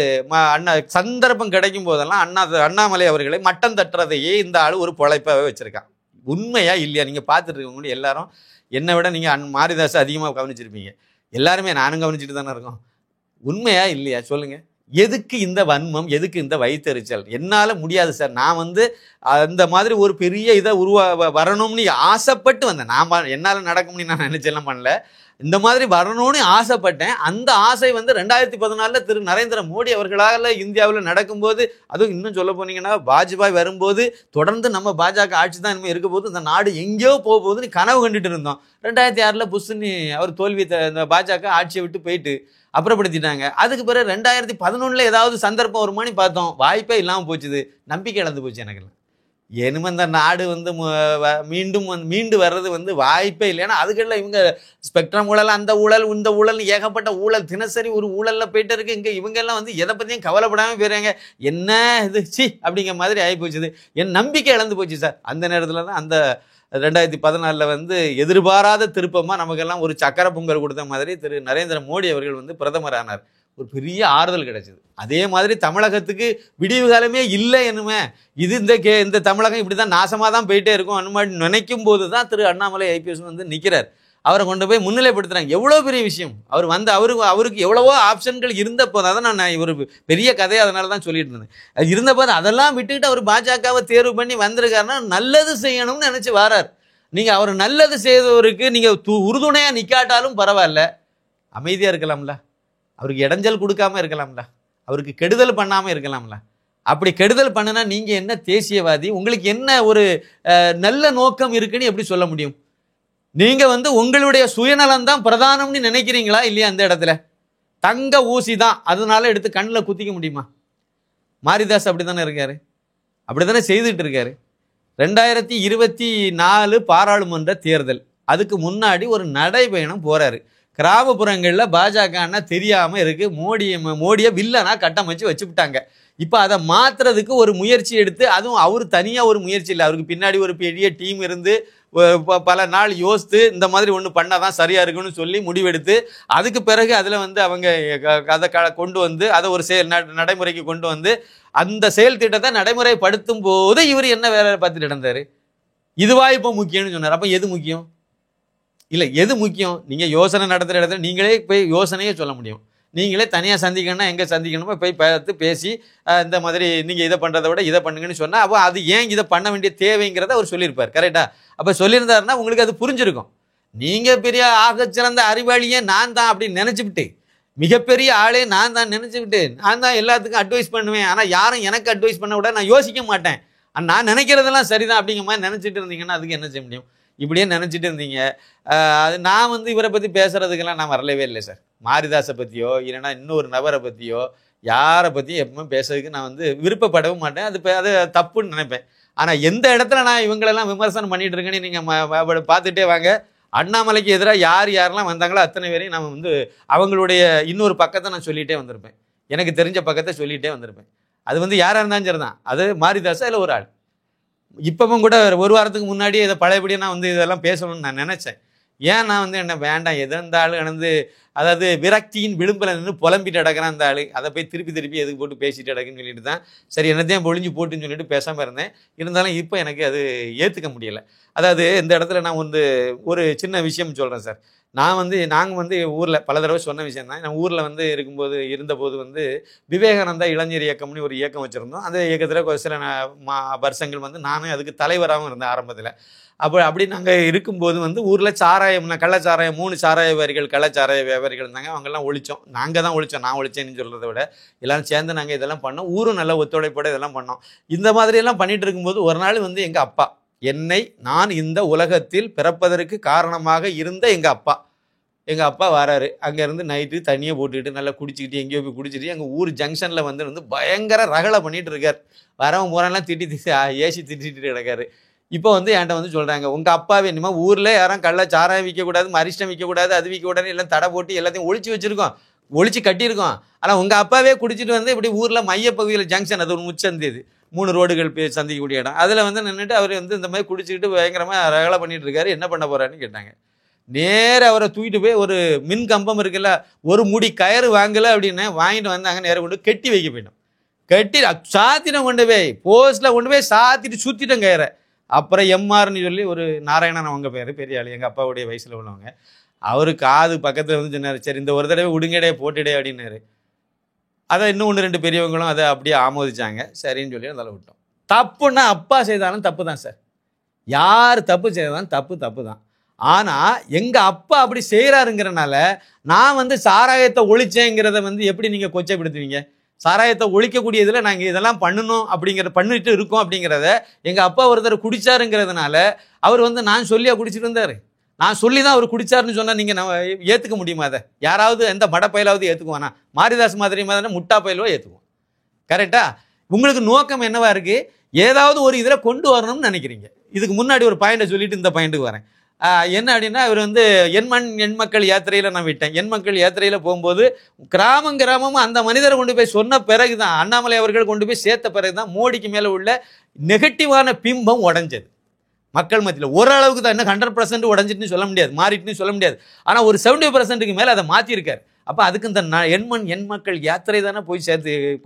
சந்தர்ப்பம் கிடைக்கும் போதெல்லாம் அண்ணாமலை அவர்களை மட்டம் தட்டுறதையே இந்த ஆள் ஒரு பொழைப்பாகவே வச்சுருக்கான். உண்மையா இல்லையா? நீங்கள் பார்த்துட்டு இருக்கவங்க எல்லாரும் என்னை விட நீங்கள் மாரிதாஸ் அதிகமாக கவனிச்சிருப்பீங்க. எல்லாருமே நானும் கவனிச்சுட்டு தானே இருக்கோம். உண்மையா இல்லையா சொல்லுங்கள்? எதுக்கு இந்த வன்மம், எதுக்கு இந்த வயிற்றெரிச்சல்? என்னால் முடியாது சார், நான் வந்து அந்த மாதிரி ஒரு பெரிய இதை வரணும்னு ஆசைப்பட்டு வந்தேன். என்னால் நடக்க முடியும் நான் நினைச்செல்லாம் பண்ணல. இந்த மாதிரி வரணும்னு ஆசைப்பட்டேன். அந்த ஆசை வந்து 2014 திரு நரேந்திர மோடி அவர்களால் இந்தியாவில் நடக்கும்போது, அதுவும் இன்னும் சொல்ல போனீங்கன்னா வாஜ்பாய் வரும்போது தொடர்ந்து நம்ம பாஜக ஆட்சி தான் இனிமேல் இருக்க போது, இந்த நாடு எங்கேயோ போக போகுதுன்னு கனவு கண்டுட்டு இருந்தோம். 2006 புஷ்ன்னு அவர் தோல்வி, இந்த பாஜக ஆட்சியை விட்டு போயிட்டு அப்புறப்படுத்திட்டாங்க. அதுக்கு பிறகு 2011 ஏதாவது சந்தர்ப்பம் ஒரு மணி பார்த்தோம், வாய்ப்பே இல்லாமல் போச்சுது. நம்பிக்கை இழந்து போச்சு எனக்குலாம். இனிமே இந்த நாடு வந்து மீண்டு வர்றது வந்து வாய்ப்பே இல்லை. ஏன்னா அதுக்கெல்லாம் இவங்க ஸ்பெக்ட்ரம் ஊழல், அந்த ஊழல், இந்த ஊழல், ஏகப்பட்ட ஊழல், தினசரி ஒரு ஊழலில் போயிட்டு இருக்கு. இங்கே இவங்கெல்லாம் வந்து எதை பற்றியும் கவலைப்படாமல் போயிடுறாங்க. என்ன இது சி அப்படிங்கிற மாதிரி ஆகி போச்சுது. என் நம்பிக்கை இழந்து போச்சு சார். அந்த நேரத்தில் தான் அந்த 2014 வந்து எதிர்பாராத திருப்பமாக நமக்கெல்லாம் ஒரு சக்கரை பொங்கல் கொடுத்த மாதிரி திரு நரேந்திர மோடி அவர்கள் வந்து பிரதமர் ஆனார். ஒரு பெரிய ஆறுதல் கிடைச்சது. அதே மாதிரி தமிழகத்துக்கு விடிவு காலமே இல்லை என்னமே, இது இந்த தமிழகம் இப்படி தான் நாசமாக தான் போயிட்டே இருக்கும் அந்த மாதிரி நினைக்கும் போது தான் திரு அண்ணாமலை ஐபிஎஸ் வந்து நிற்கிறார். அவரை கொண்டு போய் முன்னிலைப்படுத்துறாங்க. எவ்வளோ பெரிய விஷயம். அவர் வந்து அவருக்கு எவ்வளவோ ஆப்ஷன்கள் இருந்தப்போ தான் நான் ஒரு பெரிய கதையை அதனால தான் சொல்லிட்டு இருந்தேன். அது இருந்தப்போ அதெல்லாம் விட்டுக்கிட்டு அவர் பாஜகவை தேர்வு பண்ணி வந்திருக்காருன்னா நல்லது செய்யணும்னு நினச்சி வரார். நீங்கள் அவர் நல்லது செய்தவருக்கு நீங்கள் உறுதுணையாக நிற்காட்டாலும் பரவாயில்ல, அமைதியாக இருக்கலாம்ல, அவருக்கு இடைஞ்சல் கொடுக்காம இருக்கலாம்ல, அவருக்கு கெடுதல் பண்ணாமல் இருக்கலாம்ல. அப்படி கெடுதல் பண்ணுனா நீங்கள் என்ன தேசியவாதி? உங்களுக்கு என்ன ஒரு நல்ல நோக்கம் இருக்குன்னு எப்படி சொல்ல முடியும்? நீங்கள் வந்து உங்களுடைய சுயநலம் தான் பிரதானம்னு நினைக்கிறீங்களா இல்லையா? அந்த இடத்துல தங்க ஊசி தான், அதனால எடுத்து கண்ணில் குத்திக்க முடியுமா? மாரிதாஸ் அப்படி தானே இருக்காரு, அப்படி தானே செய்துட்டு இருக்காரு. 2024 பாராளுமன்ற தேர்தல், அதுக்கு முன்னாடி ஒரு நடைபயணம் போறாரு. கிராமப்புறங்களில் பாஜகன்னா தெரியாமல் இருக்கு. மோடியை வில்லனா கட்டமைச்சு வச்சுவிட்டாங்க. இப்போ அதை மாற்றுறதுக்கு ஒரு முயற்சி எடுத்து, அதுவும் அவர் தனியாக ஒரு முயற்சி இல்லை, அவருக்கு பின்னாடி ஒரு பெரிய டீம் இருந்து பல நாள் யோசித்து இந்த மாதிரி ஒன்று பண்ணால் தான் சரியாக இருக்குன்னு சொல்லி முடிவெடுத்து, அதுக்கு பிறகு அதில் வந்து அவங்க அதை கொண்டு வந்து அதை ஒரு நடைமுறைக்கு கொண்டு வந்து அந்த செயல் திட்டத்தை நடைமுறைப்படுத்தும் போது இவர் என்ன வேலை பார்த்துட்டு நடந்தார்? இதுவா இப்போ முக்கியம்னு சொன்னார். அப்போ எது முக்கியம்? இல்லை, எது முக்கியம்? நீங்கள் யோசனை நடத்துகிற இடத்துல நீங்களே போய் யோசனையே சொல்ல முடியும். நீங்களே தனியாக சந்திக்கணும்னா எங்கே சந்திக்கணுமோ போய் பார்த்து பேசி இந்த மாதிரி நீங்கள் இதை பண்ணுறதை விட இதை பண்ணுங்கன்னு சொன்னால், அப்போ அது ஏன் இதை பண்ண வேண்டிய தேவைங்கிறத அவர் சொல்லியிருப்பார். கரெக்டாக? அப்போ சொல்லியிருந்தாருன்னா உங்களுக்கு அது புரிஞ்சிருக்கும். நீங்கள் பெரிய ஆகச்சிறந்த அறிவாளியே நான் தான் அப்படின்னு நினச்சிவிட்டு, மிகப்பெரிய ஆளே நான் தான் நினச்சிக்கிட்டு, நான் தான் எல்லாத்துக்கும் அட்வைஸ் பண்ணுவேன், ஆனால் யாரும் எனக்கு அட்வைஸ் பண்ண விட நான் யோசிக்க மாட்டேன், நான் நினைக்கிறதெல்லாம் சரிதான் அப்படிங்கிற மாதிரி நினச்சிட்டு இருந்தீங்கன்னா அதுக்கு என்ன செய்ய முடியும்? இப்படியே நினச்சிட்டு இருந்தீங்க. அது நான் வந்து இவரை பற்றி பேசுகிறதுக்கெல்லாம் நான் வரலவே இல்லை சார். மாரிதாஸை பற்றியோ இல்லைன்னா இன்னொரு நபரை பற்றியோ யாரை பற்றியும் எப்பவுமே பேசுறதுக்கு நான் வந்து விருப்பப்படவும் மாட்டேன். அது தப்புன்னு நினைப்பேன். ஆனால் எந்த இடத்துல நான் இவங்களெல்லாம் விமர்சனம் பண்ணிட்டு இருக்கேன்னு நீங்கள் பார்த்துட்டே வாங்க. அண்ணாமலைக்கு எதிராக யாரெல்லாம் வந்தாங்களோ அத்தனை பேரையும் நான் வந்து அவங்களுடைய இன்னொரு பக்கத்தை நான் சொல்லிகிட்டே வந்திருப்பேன். எனக்கு தெரிஞ்ச பக்கத்தை சொல்லிகிட்டே வந்திருப்பேன். அது வந்து யாராக இருந்தாலும் சரி தான். அது மாரிதாஸா இல்லை ஒரு ஆள். இப்பவும் கூட ஒரு வாரத்துக்கு முன்னாடியே இதை பழையபடியே நான் வந்து இதெல்லாம் பேசணும்னு நான் நினச்சேன். ஏன் நான் வந்து என்ன வேண்டாம், எதோ இந்த ஆள் வந்து அதாவது விரக்தியின் விளிம்பில் நின்று புலம்பிட்டு கிடக்கிறான் அந்த ஆள், அதை போய் திருப்பி எதுக்கு போட்டு பேசிட்டு கிடக்குன்னு சொல்லிட்டு தான் சரி என்னத்தையும் பொழிஞ்சு போட்டுன்னு சொல்லிட்டு பேசாமல் இருந்தேன். இருந்தாலும் இப்போ எனக்கு அது ஏற்றுக்க முடியலை. அதாவது இந்த இடத்துல நான் வந்து ஒரு சின்ன விஷயம் சொல்கிறேன் சார். நாங்கள் ஊரில் பல தடவை சொன்ன விஷயம் தான். நான் ஊரில் இருந்தபோது விவேகானந்தா இளைஞர் இயக்கம்னு ஒரு இயக்கம் வச்சுருந்தோம். அந்த இயக்கத்தில் சில வருஷங்கள் நானும் அதுக்கு தலைவராகவும் இருந்தேன் ஆரம்பத்தில். அப்படி நாங்கள் இருக்கும்போது ஊரில் கள்ளச்சாராயம் 3 சாராய வியாபாரிகள் கள்ளச்சாராய வியாபாரிகள் இருந்தாங்க. அவங்கெல்லாம் ஒழித்தோம். நாங்கள் தான் ஒழித்தோம். நான் ஒழிச்சேன்னு சொல்கிறத விட எல்லோரும் சேர்ந்து நாங்கள் இதெல்லாம் பண்ணோம். ஊரும் நல்ல ஒத்துழைப்போடு இதெல்லாம் பண்ணோம். இந்த மாதிரியெல்லாம் பண்ணிகிட்டு இருக்கும்போது ஒரு நாள் எங்கள் அப்பா நான் இந்த உலகத்தில் பிறப்பதற்கு காரணமாக இருந்த எங்கள் அப்பா வராரு. அங்கேருந்து நைட்டு தண்ணியை போட்டுக்கிட்டு நல்லா குடிச்சிக்கிட்டு எங்கேயோ போய் குடிச்சிட்டு எங்கள் ஊர் ஜங்ஷனில் பயங்கர ரகளை பண்ணிகிட்டு இருக்கார். வரவன் போகிறெல்லாம் ஏசி திட்டிட்டு கிடக்காரு. இப்போ என்கிட்ட சொல்கிறாங்க, உங்கள் அப்பாவே என்னமா ஊரில் யாரும் சாராயம் விற்கக்கூடாது, அரிஷ்டம் விற்கக்கூடாது, அது விற்கக்கூடாது, எல்லாம் தடை போட்டு எல்லாத்தையும் ஒழிச்சு வச்சுருக்கோம், ஒழிச்சு கட்டியிருக்கோம். ஆனால் உங்கள் அப்பாவே குடிச்சிட்டு இப்படி ஊரில் மையப்பகுதியில் ஜங்ஷன், அது ஒரு முச்சந்தியது 3 ரோடுகள் சந்திக்கக்கூடிய இடம், அதில் நின்றுட்டு அவர் இந்த மாதிரி குடிச்சிக்கிட்டு பயங்கரமாக ரகலை பண்ணிகிட்டு இருக்காரு. என்ன பண்ண போகிறாருன்னு கேட்டாங்க. நேராக அவரை தூக்கிட்டு போய் ஒரு மின் கம்பம் இருக்குல்ல, ஒரு முடி கயிறு வாங்கலை அப்படின்னு வாங்கிட்டு வந்தாங்க. நேரம் கொண்டு கட்டி வைக்க போயிட்டோம். கட்டி சாத்திட்டம் கொண்டு போய் போஸ்ட்டில் கொண்டு போய் சாத்திட்டு சுற்றிட்டோம் கயிறை. அப்புறம் எம்ஆர்னு சொல்லி ஒரு நாராயணன் அவங்க பேர், பெரிய ஆள், எங்கள் அப்பாவுடைய வயசில் உள்ளவங்க. அவரு காது பக்கத்தில் சொன்னார், சரி இந்த ஒரு தடவை உடுங்கடே போட்டுடே அப்படின்னாரு. அதை இன்னும் 1-2 பெரியவங்களும் அதை அப்படியே ஆமோதிச்சாங்க. சரின்னு சொல்லி அதில் விட்டோம். தப்புன்னா அப்பா செய்தாலும் தப்பு தான் சார். யார் தப்பு செய்தாலும் தப்பு தான். ஆனால் எங்கள் அப்பா அப்படி செய்கிறாருங்கிறனால நான் சாராயத்தை ஒழிச்சேங்கிறத எப்படி நீங்கள் கொச்சைப்படுத்துவீங்க? சாராயத்தை ஒழிக்கக்கூடியதில் நாங்கள் இதெல்லாம் பண்ணணும் பண்ணிட்டு இருக்கோம் அப்படிங்கிறத எங்கள் அப்பா ஒருத்தர் குடிச்சாருங்கிறதுனால அவர் நான் சொல்லியா குடிச்சிட்டு இருந்தார். நான் சொல்லி தான் அவர் குடிச்சாருன்னு சொன்னால் நீங்கள் ஏற்றுக்க முடியுமா? அதை யாராவது எந்த மடப்பயிலாவது ஏற்றுக்குவானா? மாரிதாஸ் மாதிரி முட்டா பயிலோ ஏற்றுக்குவோம். கரெக்டா? உங்களுக்கு நோக்கம் என்னவா இருக்குது? ஏதாவது ஒரு இதில் கொண்டு வரணும்னு நினைக்கிறீங்க. இதுக்கு முன்னாடி ஒரு பாயிண்டை சொல்லிட்டு இந்த பாயிண்ட்டுக்கு வரேன். என்ன அப்படின்னா, இவர் எண் மக்கள் யாத்திரையில் நான் விட்டேன். எண் மக்கள் யாத்திரையில் போகும்போது கிராமமும் அந்த மனிதரை கொண்டு போய் சொன்ன பிறகு தான், அண்ணாமலை அவர்கள் கொண்டு போய் சேர்த்த பிறகு தான் மோடிக்கு மேலே உள்ள நெகட்டிவான பிம்பம் உடஞ்சது மக்கள் மத்தியில். ஓரளவுக்கு தான், இன்னும் 100% உடஞ்சிட்டுன்னு சொல்ல முடியாது, மாறிட்டுன்னு சொல்ல முடியாது. ஆனால் ஒரு 70%க்கு மேலே அதை மாற்றிருக்காரு. அப்போ அதுக்கு இந்த எண் மக்கள் யாத்திரை தானே போய்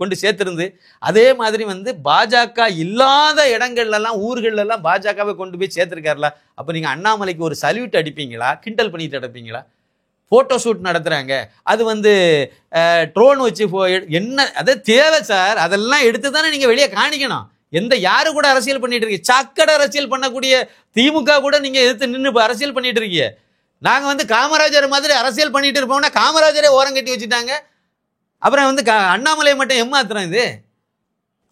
கொண்டு சேர்த்துருந்து. அதே மாதிரி பாஜக இல்லாத இடங்கள்லாம் ஊர்களெல்லாம் பாஜகவை கொண்டு போய் சேர்த்துருக்காருல. அப்போ நீங்கள் அண்ணாமலைக்கு ஒரு சல்யூட் அடிப்பீங்களா? கிண்டல் பண்ணிட்டு அடிப்பீங்களா? ஃபோட்டோ ஷூட் நடத்துகிறாங்க, அது ட்ரோன் வச்சு என்ன அது தேவை சார்? அதெல்லாம் எடுத்து தானே நீங்கள் வெளியே காணிக்கணும். யாரு கூட அரசியல் பண்ணிட்டு இருக்கீங்க? சக்கட அரசியல் பண்ணக்கூடிய திமுக கூட நீங்கள் எதிர்த்து நின்று அரசியல் பண்ணிட்டு இருக்கீங்க. நாங்கள் காமராஜர் மாதிரி அரசியல் பண்ணிட்டு இருப்போம்னா காமராஜரே ஓரம் கட்டி வச்சுட்டாங்க. அப்புறம் அண்ணாமலை மட்டும் ஏமாத்துறோம். இது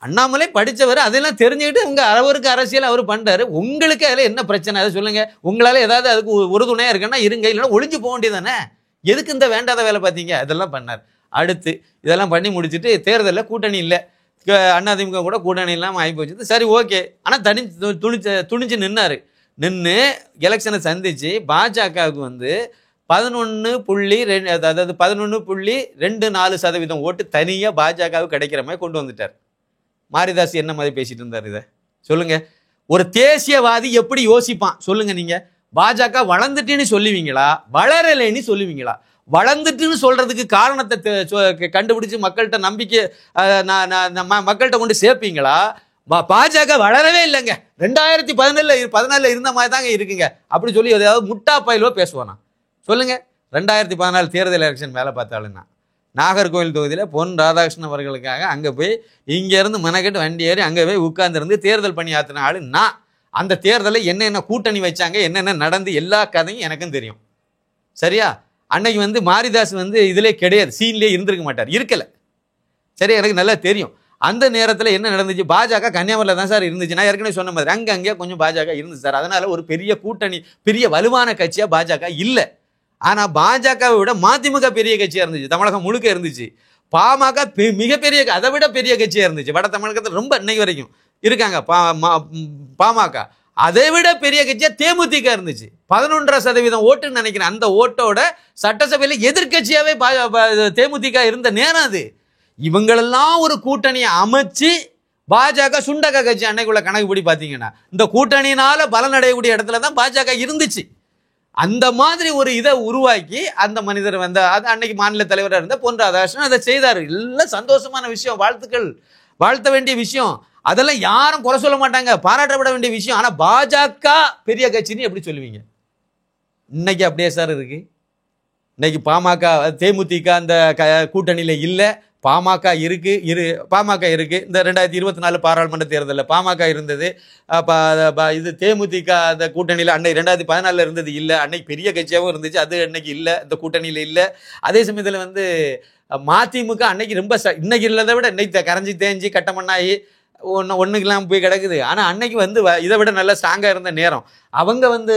அண்ணாமலை படித்தவர், அதெல்லாம் தெரிஞ்சுக்கிட்டு அவருக்கு அரசியல் அவர் பண்ணுறாரு. உங்களுக்கு அதில் என்ன பிரச்சனை? அதை சொல்லுங்க. உங்களால் ஏதாவது அதுக்கு உறுதுணையாக இருக்குன்னா இருங்க, இல்லைன்னா ஒழிஞ்சு போக வேண்டியதானே. எதுக்கு இந்த வேண்டாத வேலை பார்த்தீங்க? அதெல்லாம் பண்ணார். அடுத்து இதெல்லாம் பண்ணி முடிச்சுட்டு தேர்தலில் கூட்டணி இல்லை, அதிமுக கூட கூட்டணி இல்லாமல் ஆகி போச்சு. சரி, ஓகே. ஆனால் துணிச்சு நின்று எலெக்ஷனை சந்திச்சு பாஜகவுக்கு 11.24% ஓட்டு தனியாக பாஜகவுக்கு கிடைக்கிற மாதிரி கொண்டு வந்துட்டார். மாரிதாஸ் என்ன மாதிரி பேசிட்டு இருந்தார்? இதை சொல்லுங்க. ஒரு தேசியவாதி எப்படி யோசிப்பான் சொல்லுங்க. நீங்க பாஜக வளர்ந்துட்டுன்னு சொல்லுவீங்களா, வளரலைன்னு சொல்லுவீங்களா? வளர்ந்துட்டுன்னு சொல்றதுக்கு காரணத்தை கண்டுபிடிச்சு மக்கள்கிட்ட நம்பிக்கை மக்கள்கிட்ட கொண்டு சேர்ப்பீங்களா? பாஜக வளரவே இல்லைங்க, 2014 இருந்த மாதிரி தாங்க இருக்குங்க அப்படி சொல்லி ஏதாவது முட்டா பயிலோ பேசுவானா சொல்லுங்க. 2014 தேர்தல் எலெக்ஷன் வேலை பார்த்தாலும்னா நாகர்கோவில் தொகுதியில் பொன் ராதாகிருஷ்ணன் அவர்களுக்காக அங்கே போய் இங்கேருந்து மெனக்கெட்டு வண்டி ஏறி அங்கே போய் உட்கார்ந்துருந்து தேர்தல் பணி ஆற்றின ஆளு நான். அந்த தேர்தலில் என்னென்ன கூட்டணி வச்சாங்க, என்னென்ன நடந்து எல்லா கதையும் எனக்கும் தெரியும். சரியா? அன்னைக்கு மாரிதாஸ் இதிலே கிடையாது, சீன்லேயே இருந்திருக்க மாட்டார், இருக்கலை. சரி, எனக்கு நல்லா தெரியும். அந்த நேரத்தில் என்ன நடந்துச்சு? பாஜக கன்னியாகுமரியில் தான் சார் இருந்துச்சு. நான் ஏற்கனவே சொன்ன மாதிரி அங்கங்கே கொஞ்சம் பாஜக இருந்துச்சு சார். அதனால் ஒரு பெரிய கூட்டணி, பெரிய வலுவான கட்சியாக பாஜக இல்லை. ஆனால் பாஜகவை விட மதிமுக பெரிய கட்சியாக இருந்துச்சு, தமிழகம் முழுக்க இருந்துச்சு. பாமக மிகப்பெரிய, அதை விட பெரிய கட்சியாக இருந்துச்சு. வட தமிழகத்தில் ரொம்ப இன்னைக்கு வரைக்கும் இருக்காங்க. பாமக அதை விட பெரிய கட்சியாக தேமுதிக இருந்துச்சு. 11% ஓட்டுன்னு நினைக்கிறேன். அந்த ஓட்டோட சட்டசபையில் எதிர்கட்சியாகவே தேமுதிக இருந்த நேரம் அது. இவங்களெல்லாம் ஒரு கூட்டணியை அமைச்சு பாஜக சுண்டக கட்சி அன்னைக்குள்ள கணக்குப்படி பார்த்தீங்கன்னா இந்த கூட்டணியினால பலனடையக்கூடிய இடத்துல தான் பாஜக இருந்துச்சு. அந்த மாதிரி ஒரு இதை உருவாக்கி அந்த மனிதர் அது அன்னைக்கு மாநில தலைவராக இருந்த பொன் ராதாகிருஷ்ணன் அதை செய்தார். எல்லாம் சந்தோஷமான விஷயம், வாழ்த்துக்கள், வாழ்த்த வேண்டிய விஷயம். அதெல்லாம் யாரும் குறை சொல்ல மாட்டாங்க, பாராட்டப்பட வேண்டிய விஷயம். ஆனால் பாஜக பெரிய கட்சின்னு எப்படி சொல்லுவீங்க? இன்னைக்கு அப்படியே சார் இருக்கு. இன்னைக்கு பாமக தேமுதிக அந்த கூட்டணியில் இல்லை, பாமக பாமக இருக்கு. இந்த 2024 பாராளுமன்ற தேர்தலில் பாமக இருந்தது. இது தேமுதிக அந்த கூட்டணியில் அன்னைக்கு 2014 இருந்தது இல்லை. அன்னைக்கு பெரிய கட்சியாகவும் இருந்துச்சு, அது அன்னைக்கு இல்லை, இந்த கூட்டணியில் இல்லை. அதே சமயத்தில் வந்து மதிமுக அன்னைக்கு ரொம்ப இன்னைக்கு இல்லதை விட இன்னைக்கு கரைஞ்சி தேஞ்சி கட்டமண்ணாகி ஒன்றுக்கெல்லாம் போய் கிடக்குது. ஆனால் அன்னைக்கு வந்து இதை விட நல்லா ஸ்ட்ராங்காக இருந்த நேரம். அவங்க வந்து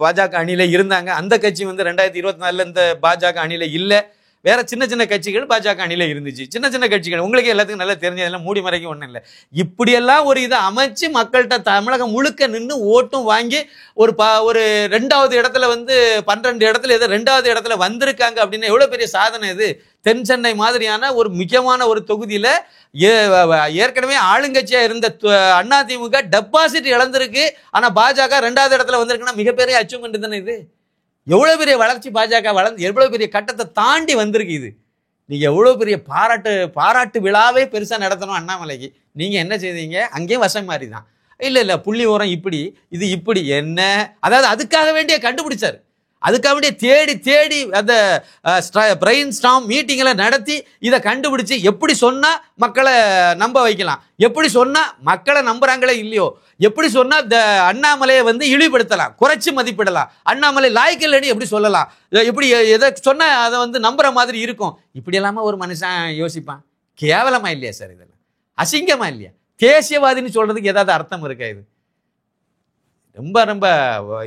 பாஜக அணியில் இருந்தாங்க. அந்த கட்சி வந்து 2024 இந்த பாஜக அணியில் இல்லை. வேற சின்ன சின்ன கட்சிகள் பாஜக அணியில் இருந்துச்சு. சின்ன சின்ன கட்சிகள் உங்களுக்கு எல்லாத்துக்கும் நல்லா தெரிஞ்சதெல்லாம் மூடி மறைக்க ஒன்றும் இல்லை. இப்படியெல்லாம் ஒரு இதை அமைச்சு மக்கள்கிட்ட தமிழகம் முழுக்க நின்று ஓட்டும் வாங்கி ஒரு 2வது இடத்துல வந்து 12 இடத்துல ஏதோ 2வது இடத்துல வந்திருக்காங்க அப்படின்னா எவ்வளோ பெரிய சாதனை இது. தென் சென்னை மாதிரியான ஒரு முக்கியமான ஒரு தொகுதியில் ஏற்கனவே ஆளுங்கட்சியாக இருந்த அதிமுக டெபாசிட் இழந்திருக்கு. ஆனால் பாஜக 2வது இடத்துல வந்திருக்குன்னா மிகப்பெரிய அச்சீவ்மெண்ட் தானே இது. எவ்வளோ பெரிய வளர்ச்சி பாஜக வளர்ந்து எவ்வளோ பெரிய கட்டத்தை தாண்டி வந்திருக்கு இது. நீங்கள் எவ்வளோ பெரிய பாராட்டு விழாவே பெருசாக நடத்தணும் அண்ணாமலைக்கு. நீங்கள் என்ன செய்தீங்க? அங்கேயும் வசம் மாதிரி தான். இல்லை புள்ளி ஓரம் இப்படி இது இப்படி என்ன, அதாவது அதுக்காக வேண்டிய கண்டுபிடிச்சார். அதுக்காக வேண்டிய தேடி அந்த பிரெயின் ஸ்டார்ம் மீட்டிங்களை நடத்தி இதை கண்டுபிடிச்சு எப்படி சொன்னால் மக்களை நம்ப வைக்கலாம், எப்படி சொன்னால் மக்களை நம்புறாங்களே இல்லையோ, எப்படி சொன்னால் இந்த அண்ணாமலையை வந்து இழிவுபடுத்தலாம், குறைச்சி மதிப்பிடலாம், அண்ணாமலை லாய்க்கலன்னு எப்படி சொல்லலாம், எப்படி எதை சொன்னால் அதை வந்து நம்புற மாதிரி இருக்கும். இப்படி எல்லாமே ஒரு மனுஷன் யோசிப்பான். கேவலமா இல்லையா சார்? இதெல்லாம் அசிங்கமா இல்லையா? தேசியவாதின்னு சொல்றதுக்கு ஏதாவது அர்த்தம் இருக்கா? இது ரொம்ப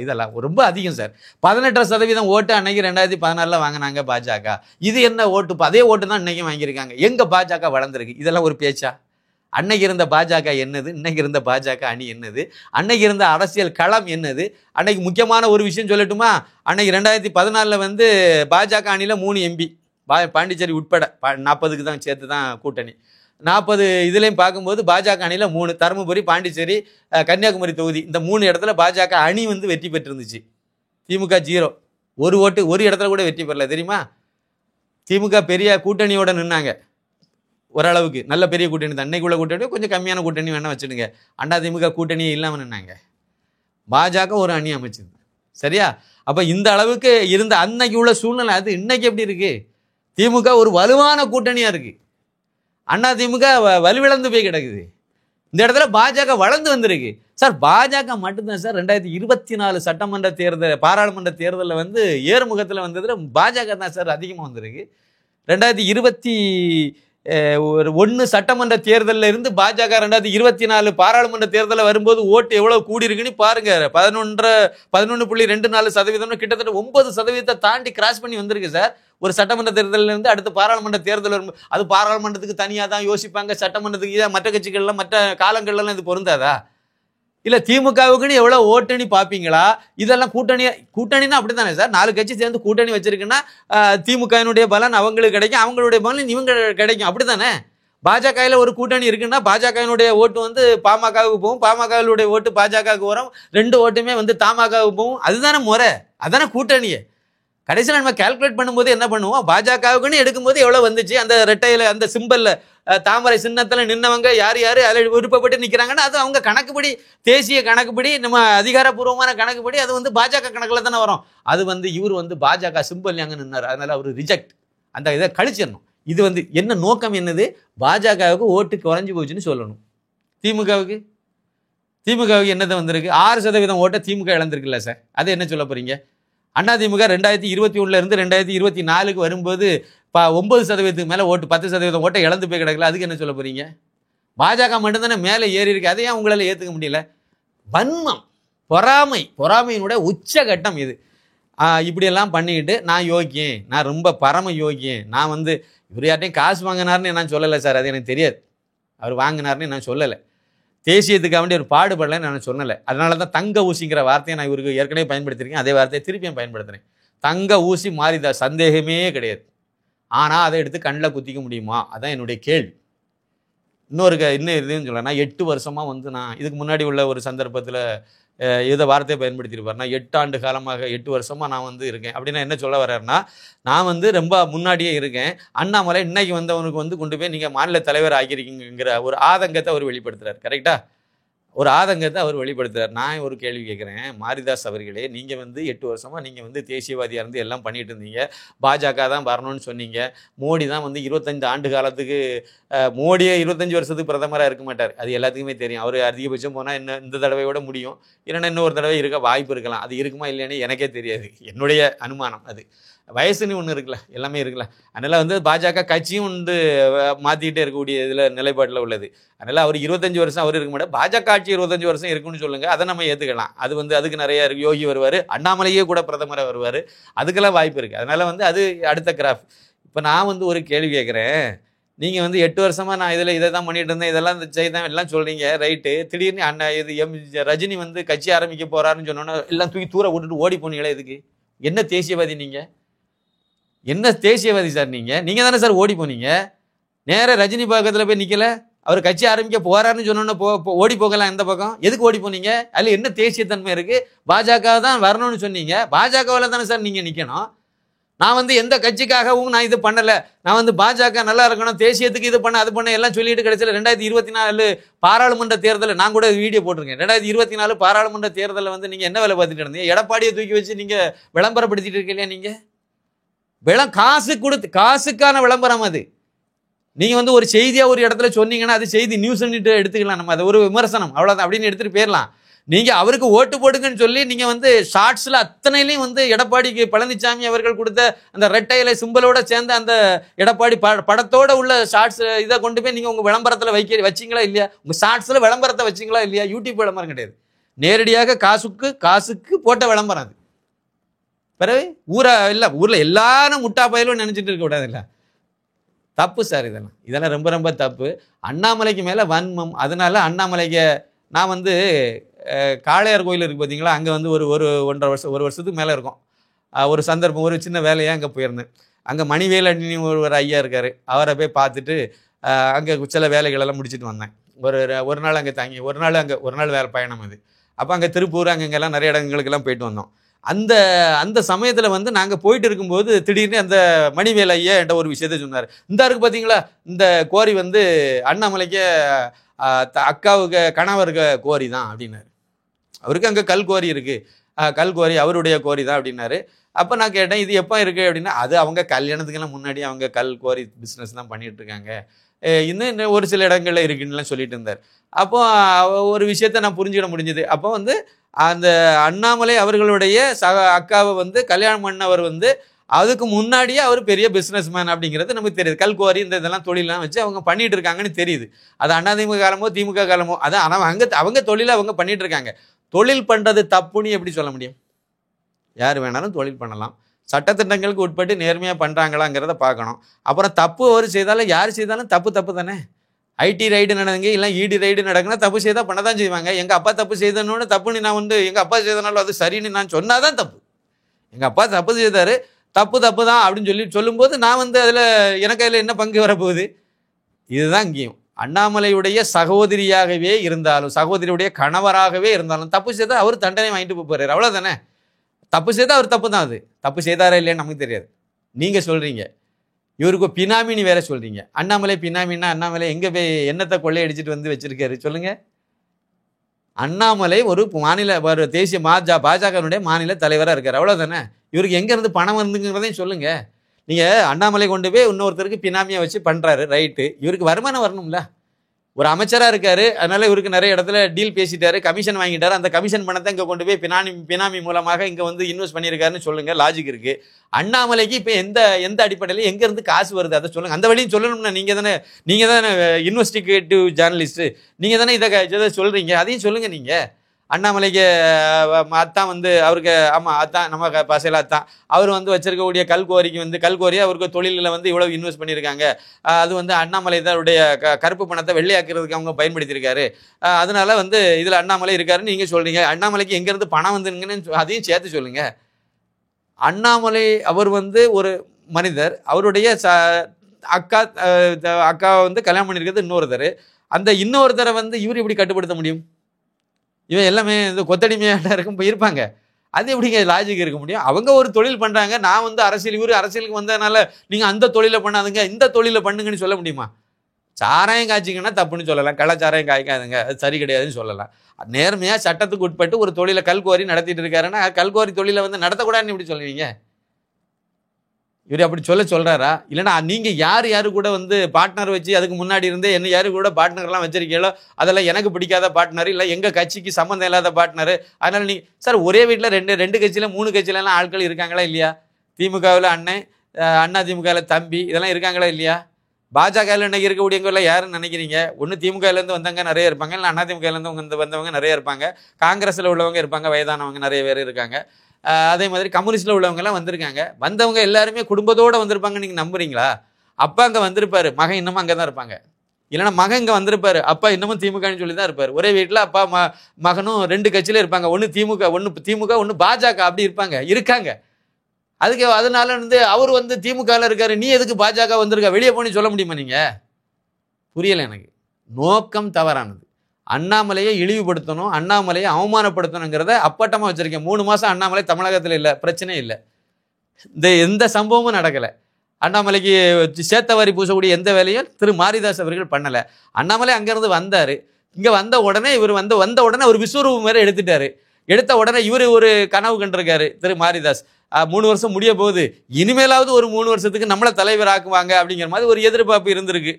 இதெல்லாம் ரொம்ப அதிகம் சார். 18% ஓட்டு அன்னைக்கு 2014 வாங்கினாங்க பாஜக. இது என்ன ஓட்டு? அதே ஓட்டு தான் இன்னைக்கு வாங்கியிருக்காங்க. எங்க பாஜக வளர்ந்துருக்கு? இதெல்லாம் ஒரு பேச்சா? அன்னைக்கு இருந்த பாஜக என்னது, இன்னைக்கு இருந்த பாஜக அணி என்னது, அன்னைக்கு இருந்த அரசியல் களம் என்னது? அன்னைக்கு முக்கியமான ஒரு விஷயம் சொல்லட்டுமா? அன்னைக்கு 2014 வந்து பாஜக அணியில் 3 எம்பி, பாண்டிச்சேரி உட்பட 40க்கு தான் சேர்த்து தான் கூட்டணி. 40 இதுலையும் பார்க்கும்போது பாஜக அணியில் 3, தருமபுரி, பாண்டிச்சேரி, கன்னியாகுமரி தொகுதி, இந்த 3 இடத்துல பாஜக அணி வந்து வெற்றி பெற்றிருந்துச்சு. திமுக 0, ஒரு ஓட்டு ஒரு இடத்துல கூட வெற்றி பெறல தெரியுமா? திமுக பெரிய கூட்டணியோட நின்னாங்க, ஓரளவுக்கு நல்ல பெரிய கூட்டணி தான். அன்னைக்குள்ள கூட்டணி கொஞ்சம் கம்மியான கூட்டணி வேணா வச்சுடுங்க. அதிமுக கூட்டணியே இல்லாமல் நின்னாங்க. பாஜக ஒரு அணி அமைச்சது. சரியா? அப்போ இந்த அளவுக்கு இருந்த அன்னைக்கு உள்ள சூழ்நிலை அது இன்னைக்கு எப்படி இருக்கு? திமுக ஒரு வலுவான கூட்டணியா இருக்கு, அதிமுக வலுவிழந்து போய் கிடக்குது. இந்த இடத்துல பாஜக வளர்ந்து வந்திருக்கு சார். பாஜக மட்டும்தான் சார் 2024 சட்டமன்ற தேர்தல் பாராளுமன்ற தேர்தலில் வந்து ஏறுமுகத்தில் வந்ததுல பாஜக தான் சார் அதிகமாக வந்திருக்கு. 2021 சட்டமன்ற தேர்தலில் இருந்து பாஜக 2024 பாராளுமன்ற தேர்தலில் வரும்போது ஓட்டு எவ்வளவு கூடி இருக்குன்னு பாருங்க. 11.24% கிட்டத்தட்ட 9% தாண்டி கிராஸ் பண்ணி வந்திருக்கு சார். ஒரு சட்டமன்ற தேர்தலில் இருந்து அடுத்து பாராளுமன்ற தேர்தல் வரும். அது பாராளுமன்றத்துக்கு தனியாக தான் யோசிப்பாங்க, சட்டமன்றத்துக்கு மற்ற கட்சிகள்லாம் மற்ற காலங்கள்லாம் இது பொருந்தாதா? இல்லை திமுகவுக்குன்னு எவ்வளோ ஓட்டுன்னு பார்ப்பீங்களா? இதெல்லாம் கூட்டணின்னா அப்படி தானே சார். 4 கட்சி சேர்ந்து கூட்டணி வச்சிருக்குன்னா திமுகவினுடைய பலன் அவங்களுக்கு கிடைக்கும், அவங்களுடைய பலன் இவங்க கிடைக்கும், அப்படி தானே? பாஜகவில் ஒரு கூட்டணி இருக்குன்னா பாஜகவினுடைய ஓட்டு வந்து பாமகவுக்கு போகும், பாமகவுடைய ஓட்டு பாஜகவுக்கு வரும், 2 ஓட்டுமே வந்து தமாகவுக்கு போகும். அதுதானே முறை, அதுதானே கூட்டணியே. கடைசியில் நம்ம கால்குலேட் பண்ணும்போது என்ன பண்ணுவோம்? பாஜகவுக்குன்னு எடுக்கும்போது எவ்வளோ வந்துச்சு, அந்த ரெட்டையில் அந்த சிம்பலில் தாமரை சின்னத்தில் நின்னவங்க யார் அதில் விருப்பப்பட்டு நிற்கிறாங்கன்னா அது அவங்க கணக்குப்படி, தேசிய கணக்குப்படி, நம்ம அதிகாரப்பூர்வமான கணக்குப்படி அது வந்து பாஜக கணக்கில் தானே வரும். அது வந்து இவர் வந்து பாஜக சிம்பல் அங்கே நின்னார், அதனால் அவர் ரிஜெக்ட், அந்த இதை கழிச்சிடணும். இது வந்து என்ன நோக்கம் என்னது? பாஜகவுக்கு ஓட்டு குறைஞ்சி போச்சுன்னு சொல்லணும். திமுகவுக்கு என்னது வந்திருக்கு? 6% ஓட்டை திமுக இழந்திருக்குல்ல சார். அது என்ன சொல்ல போறீங்க? அதிமுக 2021 இருந்து 2024 வரும்போது 9% மேலே ஓட்டு, 10% ஓட்டை இழந்து போய் கிடக்கல. அதுக்கு என்ன சொல்ல போறீங்க? பாஜக மட்டும்தானே மேலே ஏறி இருக்கு, அதையும் உங்களால் ஏற்றுக்க முடியல. வன்மம், பொறாமையினுடைய உச்சகட்டம் இது. இப்படியெல்லாம் பண்ணிக்கிட்டு நான் யோக்கியன், நான் ரொம்ப பரம யோக்கியன், நான் வந்து இவர் யார்ட்டையும் காசு வாங்கினார்னு நான் சொல்லலை சார், அது எனக்கு தெரியாது. அவர் வாங்கினார்னு நான் சொல்லலை, தேசியத்துக்காக வேண்டிய ஒரு பாடுபடலைன்னு நான் சொல்லலை. அதனால தான் தங்க ஊசிங்கிற வார்த்தையை நான் இவருக்கு ஏற்கனவே பயன்படுத்தியிருக்கேன், அதே வார்த்தையை திருப்பியும் பயன்படுத்துகிறேன். தங்க ஊசி மாறிதா சந்தேகமே கிடையாது. ஆனால் அதை எடுத்து கண்ணில் குத்திக்க முடியுமா? அதான் என்னுடைய கேள்வி. இன்னும் இதுன்னு சொல்லலாம். 8 வருஷமாக வந்து நான் இதுக்கு முன்னாடி உள்ள ஒரு சந்தர்ப்பத்தில் இதை வார்த்தையை பயன்படுத்தியிருப்பார். நான் 8 ஆண்டு காலமாக 8 வருஷமாக நான் வந்து இருக்கேன் அப்படின்னா என்ன சொல்ல வர்றாருன்னா, நான் வந்து ரொம்ப முன்னாடியே இருக்கேன். அண்ணாமலை இன்னைக்கு வந்தவனுக்கு வந்து கொண்டு போய் நீங்கள் மாநில தலைவர் ஆகியிருக்கீங்கிற ஒரு ஆதங்கத்தை அவர் வெளிப்படுத்துறாரு. கரெக்டா? ஒரு ஆதங்கத்தை அவர் வெளிப்படுத்துறார். நான் ஒரு கேள்வி கேட்குறேன், மாரிதாஸ் அவர்களே, நீங்கள் வந்து 8 வருஷமாக நீங்கள் வந்து தேசியவாதியாக இருந்து எல்லாம் பண்ணிட்டு இருந்தீங்க. பாஜக தான் வரணும்னு சொன்னீங்க. மோடி தான் வந்து 25 ஆண்டு காலத்துக்கு மோடியே 25 வருஷத்துக்கு பிரதமராக இருக்க மாட்டார். அது எல்லாத்துக்குமே தெரியும். அவர் அதிகபட்சம் போனால் இன்னும் இந்த தடவையோட முடியும். இல்லைன்னா இன்னொரு தடவை இருக்க வாய்ப்பு இருக்கலாம். அது இருக்குமா இல்லையானு எனக்கே தெரியாது. என்னுடைய அனுமானம் அது. வயசுன்னு ஒன்று இருக்குல்ல, எல்லாமே இருக்குல்ல. அதனால் வந்து பாஜக கட்சியும் வந்து மாற்றிக்கிட்டே இருக்கக்கூடிய இதில் நிலைப்பாட்டில் உள்ளது. அதனால் அவர் 25 வருஷம் அவர் இருக்க மாட்டார். பாஜக ஆட்சி 25 வருஷம் இருக்குன்னு சொல்லுங்கள், அதை நம்ம ஏற்றுக்கலாம். அது வந்து அதுக்கு நிறைய இருக்குது. யோகி வருவார், அண்ணாமலையே கூட பிரதமராக வருவார், அதுக்கெல்லாம் வாய்ப்பு இருக்குது. அதனால் வந்து அது அடுத்த கிராஃப். இப்போ நான் வந்து ஒரு கேள்வி கேட்குறேன். நீங்கள் வந்து 8 வருஷமாக நான் இதை தான் பண்ணிட்டு இருந்தேன், இதெல்லாம் செய்தேன் எல்லாம் சொல்கிறீங்க, ரைட்டு. திடீர்னு ரஜினி வந்து கட்சி ஆரம்பிக்க போகிறாருன்னு சொன்னோன்னா எல்லாம் தூக்கி தூர விட்டுட்டு ஓடி போனீங்களே, இதுக்கு என்ன தேசியவாதி நீங்கள்? என்ன தேசியவாதி சார் நீங்கள் தானே சார் ஓடி போனீங்க. நேராக ரஜினி பக்கத்தில் போய் நிற்கல, அவர் கட்சி ஆரம்பிக்க போகிறாருன்னு சொன்னோன்னே ஓடி போகலாம். எந்த பக்கம் எதுக்கு ஓடி போனீங்க? அதில் என்ன தேசியத்தன்மை இருக்குது? பாஜக தான் வரணும்னு சொன்னீங்க, பாஜகவில் தானே சார் நீங்கள் நிற்கணும். நான் வந்து எந்த கட்சிக்காகவும் நான் இது பண்ணலை. நான் வந்து பாஜக நல்லா இருக்கணும், தேசியத்துக்கு இது பண்ண அது பண்ண எல்லாம் சொல்லிட்டு கிடைச்சல. 2024 பாராளுமன்ற தேர்தலில் நான் கூட வீடியோ போட்டிருக்கேன். 2024 பாராளுமன்ற தேர்தலில் வந்து நீங்கள் என்ன வேலை பார்த்துட்டு இருந்தீங்க? எடப்பாடியை தூக்கி வச்சு நீங்கள் விளம்பரப்படுத்திட்டு இருக்கீங்க. நீங்கள் காசு கொடுத்து, காசுக்கான விளம்பரம் அது. நீங்கள் வந்து ஒரு செய்தியாக ஒரு இடத்துல சொன்னீங்கன்னா அது செய்தி நியூஸ்ன்னுட்டு எடுத்துக்கலாம். நம்ம அதை ஒரு விமர்சனம் அவ்வளோதான் அப்படின்னு எடுத்துகிட்டு போயிடலாம். நீங்கள் அவருக்கு ஓட்டு போடுங்கன்னு சொல்லி நீங்கள் வந்து ஷார்ட்ஸில் அத்தனையிலையும் வந்து எடப்பாடிக்கு பழனிசாமி அவர்கள் கொடுத்த அந்த ரெட்டை இலை சிம்பலோட சேர்ந்த அந்த எடப்பாடி படத்தோட உள்ள ஷார்ட்ஸ் இதை கொண்டு போய் நீங்கள் உங்கள் விளம்பரத்தில் வச்சிங்களா இல்லையா? உங்கள் ஷார்ட்ஸில் விளம்பரத்தை வச்சிங்களா இல்லையா? யூடியூப் விளம்பரம் கிடையாது, நேரடியாக காசுக்கு போட்ட விளம்பரம் அது. பிறகு ஊரில் எல்லாரும் முட்டா பயலும் நினச்சிட்டு இருக்க கூடாது. இல்லை, தப்பு சார். இதெல்லாம் ரொம்ப ரொம்ப தப்பு. அண்ணாமலைக்கு மேலே வன்மம். அதனால அண்ணாமலைக்கு நான் வந்து காளையார் கோயில் இருக்குது பார்த்தீங்களா, அங்கே வந்து ஒரு 1.5 வருஷத்துக்கு மேலே இருக்கும். ஒரு சந்தர்ப்பம், ஒரு சின்ன வேலையாக அங்கே போயிருந்தேன். அங்கே மணிவேலி ஒரு ஐயா இருக்கார், அவரை போய் பார்த்துட்டு அங்கே சில வேலைகளெல்லாம் முடிச்சுட்டு வந்தேன். ஒரு நாள் அங்கே தங்கி ஒரு நாள் வேலை பயணம் அது. அப்போ அங்கே திருப்பூர் அங்கெல்லாம் நிறைய இடங்களுக்கெல்லாம் போயிட்டு வந்தோம். அந்த சமயத்தில் வந்து நாங்கள் போயிட்டு இருக்கும்போது திடீர்னு அந்த மணிவேல் ஐயா என்கிட்ட ஒரு விஷயத்த சொன்னார். இந்த இருக்குது பார்த்தீங்களா, இந்த கோரி வந்து அண்ணாமலைக்கு அக்காவுக்கு கணவருக்கு கோரி தான் அப்படின்னாரு. அவருக்கு அங்கே கல் கோரி இருக்குது, கல் கோரி அவருடைய கோரி தான் அப்படின்னாரு. அப்போ நான் கேட்டேன், இது எப்போ இருக்குது அப்படின்னா, அது அவங்க கல்யாணத்துக்கெல்லாம் முன்னாடி அவங்க கல் கோரி பிஸ்னஸ் தான் பண்ணிகிட்டு இருக்காங்க, இன்னும் ஒரு சில இடங்களில் இருக்குன்னுலாம் சொல்லிட்டு இருந்தார். அப்போ ஒரு விஷயத்த நான் புரிஞ்சுக்கிட முடிஞ்சுது. அப்போ வந்து அந்த அண்ணாமலை அவர்களுடைய அக்காவை வந்து கல்யாணம் பண்ணவர் வந்து அதுக்கு முன்னாடியே அவர் பெரிய பிஸ்னஸ் மேன் அப்படிங்கிறது நமக்கு தெரியுது. கல்குவாரி இதெல்லாம் தொழிலெலாம் வச்சு அவங்க பண்ணிட்டு இருக்காங்கன்னு தெரியுது. அது அதிமுக காலமோ திமுக காலமோ அதான். ஆனால் அவங்க தொழிலை அவங்க பண்ணிட்டு இருக்காங்க. தொழில் பண்ணுறது தப்புன்னு எப்படி சொல்ல முடியும்? யார் வேணாலும் தொழில் பண்ணலாம், சட்டத்திட்டங்களுக்கு உட்பட்டு நேர்மையாக பண்ணுறாங்களாங்கிறத பார்க்கணும். அப்புறம் தப்பு ஒரு செய்தாலும் யார் செய்தாலும் தப்பு தானே. ஐடி ரைடு நடந்துங்க, இல்லை இடி ரைடு நடக்குன்னா தப்பு செய்தால் பண்ண தான் செய்வாங்க. எங்கள் அப்பா தப்பு செய்தனோன்னு தப்புன்னு நான் வந்து எங்கள் அப்பா செய்தனாலும் அது சரின்னு நான் சொன்னால் தான் தப்பு. எங்கள் அப்பா தப்பு செய்தார், தப்பு தான் அப்படின்னு சொல்லும்போது நான் வந்து எனக்கு அதில் என்ன பங்கு வரப்போகுது? இதுதான் இங்கேயும். அண்ணாமலையுடைய சகோதரியாகவே இருந்தாலும், சகோதரியுடைய கணவராகவே இருந்தாலும் தப்பு செய்தால் அவர் தண்டனை வாங்கிட்டு போகிறார், அவ்வளோதானே. தப்பு செய்தால் அவர் தப்பு தான். அது தப்பு செய்தாரா இல்லைன்னு நமக்கு தெரியாது. நீங்கள் சொல்கிறீங்க இவருக்கு பினாமின்னு வேற சொல்கிறீங்க. அண்ணாமலை பினாமின்னா அண்ணாமலை எங்கே போய் என்னத்தை கொள்ளையடிச்சிட்டு வந்து வச்சிருக்காரு சொல்லுங்கள். அண்ணாமலை ஒரு தேசிய பாஜகனுடைய மாநில தலைவராக இருக்கார், அவ்வளோதானே. இவருக்கு எங்கேருந்து பணம் வந்துங்கிறதையும் சொல்லுங்கள். நீங்கள் அண்ணாமலை கொண்டு போய் இன்னொருத்தருக்கு பினாமியை வச்சு பண்ணுறாரு, ரைட்டு. இவருக்கு வருமானம் வரணும்ல. ஒரு அமைச்சராக இருக்கார், அதனால் இவருக்கு நிறைய இடத்துல டீல் பேசிட்டாரு, கமிஷன் வாங்கிட்டாரு. அந்த கமிஷன் பணத்தை இங்கே கொண்டு போய் பினாமி மூலமாக இங்கே வந்து இன்வெஸ்ட் பண்ணியிருக்காருன்னு சொல்லுங்கள், லாஜிக் இருக்குது. அண்ணாமலைக்கு இப்போ எந்த அடிப்படையில் எங்கேருந்து காசு வருது அதை சொல்லுங்கள். அந்த வழியும் சொல்லணும்னா நீங்கள் தானே இன்வெஸ்டிகேட்டிவ் ஜேர்னலிஸ்ட்டு, நீங்கள் தானே இதை சொல்கிறீங்க, அதையும் சொல்லுங்கள். நீங்கள் அண்ணாமலைக்கு அத்தான் வந்து அவருக்கு, ஆமாம் அத்தான் நம்ம பசையில் அத்தான் அவர் வந்து வச்சிருக்கக்கூடிய கல்கோரியை அவருக்கு தொழிலில் வந்து இவ்வளவு இன்வெஸ்ட் பண்ணியிருக்காங்க. அது வந்து அண்ணாமலை தான் அவருடைய கருப்பு பணத்தை வெள்ளையாக்குறதுக்கு அவங்க பயன்படுத்தியிருக்காரு. அதனால வந்து இதில் அண்ணாமலை இருக்காருன்னு நீங்கள் சொல்கிறீங்க. அண்ணாமலைக்கு எங்கேருந்து பணம் வந்துங்கன்னு அதையும் சேர்த்து சொல்லுங்கள். அண்ணாமலை அவர் வந்து ஒரு மனிதர், அவருடைய அக்கா வந்து கல்யாணம் பண்ணியிருக்கிறது இன்னொருத்தர். அந்த இன்னொருத்தரை வந்து இவர் எப்படி கட்டுப்படுத்த முடியும்? இவன் எல்லாமே இந்த கொத்தடிமையாக இருக்கும் போயிருப்பாங்க. அது எப்படிங்க லாஜிக் இருக்க முடியும்? அவங்க ஒரு தொழில் பண்ணுறாங்க, நான் வந்து இவர் அரசியலுக்கு வந்ததுனால நீங்கள் அந்த தொழிலை பண்ணாதுங்க இந்த தொழிலை பண்ணுங்கன்னு சொல்ல முடியுமா? சாராயம் காய்ச்சிங்கன்னா தப்புன்னு சொல்லலாம், கள்ளச்சாராயம் காய்க்காதுங்க அது சரி கிடையாதுன்னு சொல்லலாம். நேர்மையாக சட்டத்துக்கு உட்பட்டு ஒரு தொழிலை கல்குவாரி நடத்திட்டு இருக்காருன்னா கல்குவாரி தொழிலை வந்து நடத்தக்கூடாதுன்னு எப்படி சொல்லுவீங்க? இவர் அப்படி சொல்றாரா? இல்லைன்னா நீங்கள் யார் யாரு கூட வந்து பார்ட்னர் வச்சு அதுக்கு முன்னாடி இருந்து என்ன யாரு கூட பார்ட்னர்லாம் வச்சிருக்கீங்களோ அதெல்லாம் எனக்கு பிடிக்காத பார்ட்னர், இல்லை எங்கள் கட்சிக்கு சம்மந்தம் இல்லாத பார்ட்னர். அதனால் நீங்கள் சார் ஒரே வீட்டில் ரெண்டு கட்சியில் 3 கட்சியிலலாம் ஆட்கள் இருக்காங்களா இல்லையா? திமுகவில் அண்ணன், அண்ணா திமுகவில் தம்பி, இதெல்லாம் இருக்காங்களா இல்லையா? பாஜகவில் இன்னைக்கு இருக்கக்கூடியவங்களாம் யாருன்னு நினைக்கிறீங்க? ஒன்று திமுகலேருந்து வந்தவங்க நிறைய இருப்பாங்க, இல்லை அண்ணா திமுகலேருந்து வந்தவங்க நிறைய இருப்பாங்க, காங்கிரஸில் உள்ளவங்க இருப்பாங்க, வயதானவங்க நிறைய பேர் இருக்காங்க, அதே மாதிரி கம்யூனிஸ்டில் உள்ளவங்கலாம் வந்திருக்காங்க. வந்தவங்க எல்லாருமே குடும்பத்தோடு வந்திருப்பாங்க. நீங்கள் நம்புறீங்களா? அப்பா அங்கே வந்திருப்பாரு, மகன் இன்னமும் அங்கே தான் இருப்பாங்க. இல்லைன்னா மகன் இங்கே வந்திருப்பாரு, அப்பா இன்னமும் திமுகன்னு சொல்லி தான் இருப்பார். ஒரே வீட்டில் அப்பா மகனும் 2 கட்சியில இருப்பாங்க, ஒன்று திமுக ஒன்று பாஜக, அப்படி இருக்காங்க. அதனால வந்து அவர் வந்து திமுகவில் இருக்காரு, நீ எதுக்கு பாஜக வந்திருக்க, வெளியே போன்னு சொல்ல முடியுமா? நீங்கள் புரியலை எனக்கு. நோக்கம் தவறானது. அண்ணாமலையை இழிவுபடுத்தணும், அண்ணாமலையை அவமானப்படுத்தணுங்கிறத அப்பட்டமாக வச்சிருக்கேன். 3 மாதம் அண்ணாமலை தமிழகத்தில் இல்லை, பிரச்சனை இல்லை, எந்த சம்பவமும் நடக்கலை. அண்ணாமலைக்கு சேத்தவாரி பூசக்கூடிய எந்த வேலையும் திரு மாரிதாஸ் அவர்கள் பண்ணலை. அண்ணாமலை அங்கேருந்து வந்தார், இங்கே வந்த உடனே இவர் வந்த உடனே ஒரு விஸ்வரூபம் வேறு எடுத்துட்டாரு. எடுத்த உடனே இவர் ஒரு கனவு கண்டிருக்காரு திரு மாரிதாஸ். 3 வருஷம் முடிய போகுது, இனிமேலாவது ஒரு 3 வருஷத்துக்கு நம்மளை தலைவர் ஆக்குவாங்க அப்படிங்கிற மாதிரி ஒரு எதிர்பார்ப்பு இருந்திருக்கு.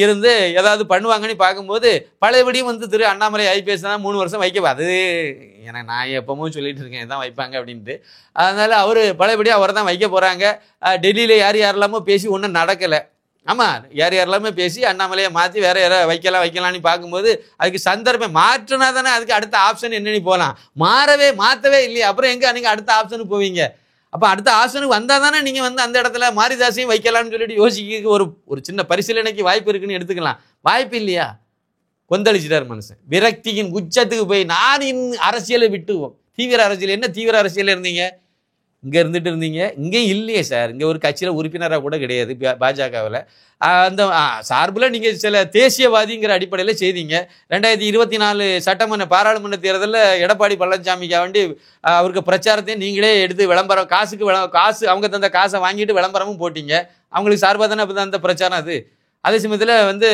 இருந்து ஏதாவது பண்ணுவாங்கன்னு பார்க்கும்போது பழையபடியும் வந்து திரு அண்ணாமலை ஐபிஎஸ் தான் 3 வருஷம் வைக்க, அது ஏன்னா நான் எப்பவும் சொல்லிட்டு இருக்கேன் இதான் வைப்பாங்க அப்படின்ட்டு. அதனால அவர் பழையபடியும் அவர் தான் வைக்க போகிறாங்க. டெல்லியில் யார் யாரெல்லாமோ பேசி ஒன்றும் நடக்கலை. ஆமாம், யார் யாரெல்லாமே பேசி அண்ணாமலையை மாற்றி வேற யாராவது வைக்கலாம்னு பார்க்கும்போது அதுக்கு சந்தர்ப்பம் மாற்றினா தானே அதுக்கு அடுத்த ஆப்ஷன் என்னன்னு போகலாம். மாற்றவே இல்லையா, அப்புறம் எங்கே நீங்கள் அடுத்த ஆப்ஷனுக்கு போவீங்க? அப்போ அடுத்த ஆப்ஷனுக்கு வந்தால் தானே நீங்கள் வந்து அந்த இடத்துல மாரிதாசையும் வைக்கலாம்னு சொல்லிட்டு யோசிக்க ஒரு சின்ன பரிசீலனைக்கு வாய்ப்பு இருக்குன்னு எடுத்துக்கலாம். வாய்ப்பு இல்லையா? கொந்தளிச்சிட்டார் மனுஷன். விரக்தியின் உச்சத்துக்கு போய் நான் அரசியலை விட்டுவோம். தீவிர அரசியல் என்ன? தீவிர அரசியல் இருந்தீங்க, இங்கே இருந்தீங்க, இங்கேயும் இல்லையே சார். இங்கே ஒரு கட்சியில் உறுப்பினராக கூட கிடையாது பாஜகவில். அந்த சார்பில் நீங்கள் சில தேசியவாதிங்கிற அடிப்படையில் செய்தீங்க. 2024 சட்டமன்ற பாராளுமன்ற தேர்தலில் எடப்பாடி பழனிசாமிக்கு வேண்டி அவருக்கு பிரச்சாரத்தையும் நீங்களே எடுத்து விளம்பரம், காசு அவங்க தந்த காசை வாங்கிட்டு விளம்பரமும் போட்டீங்க. அவங்களுக்கு சார்பாக தானே அப்போ அந்த பிரச்சாரம் அது. அதே சமயத்தில் வந்து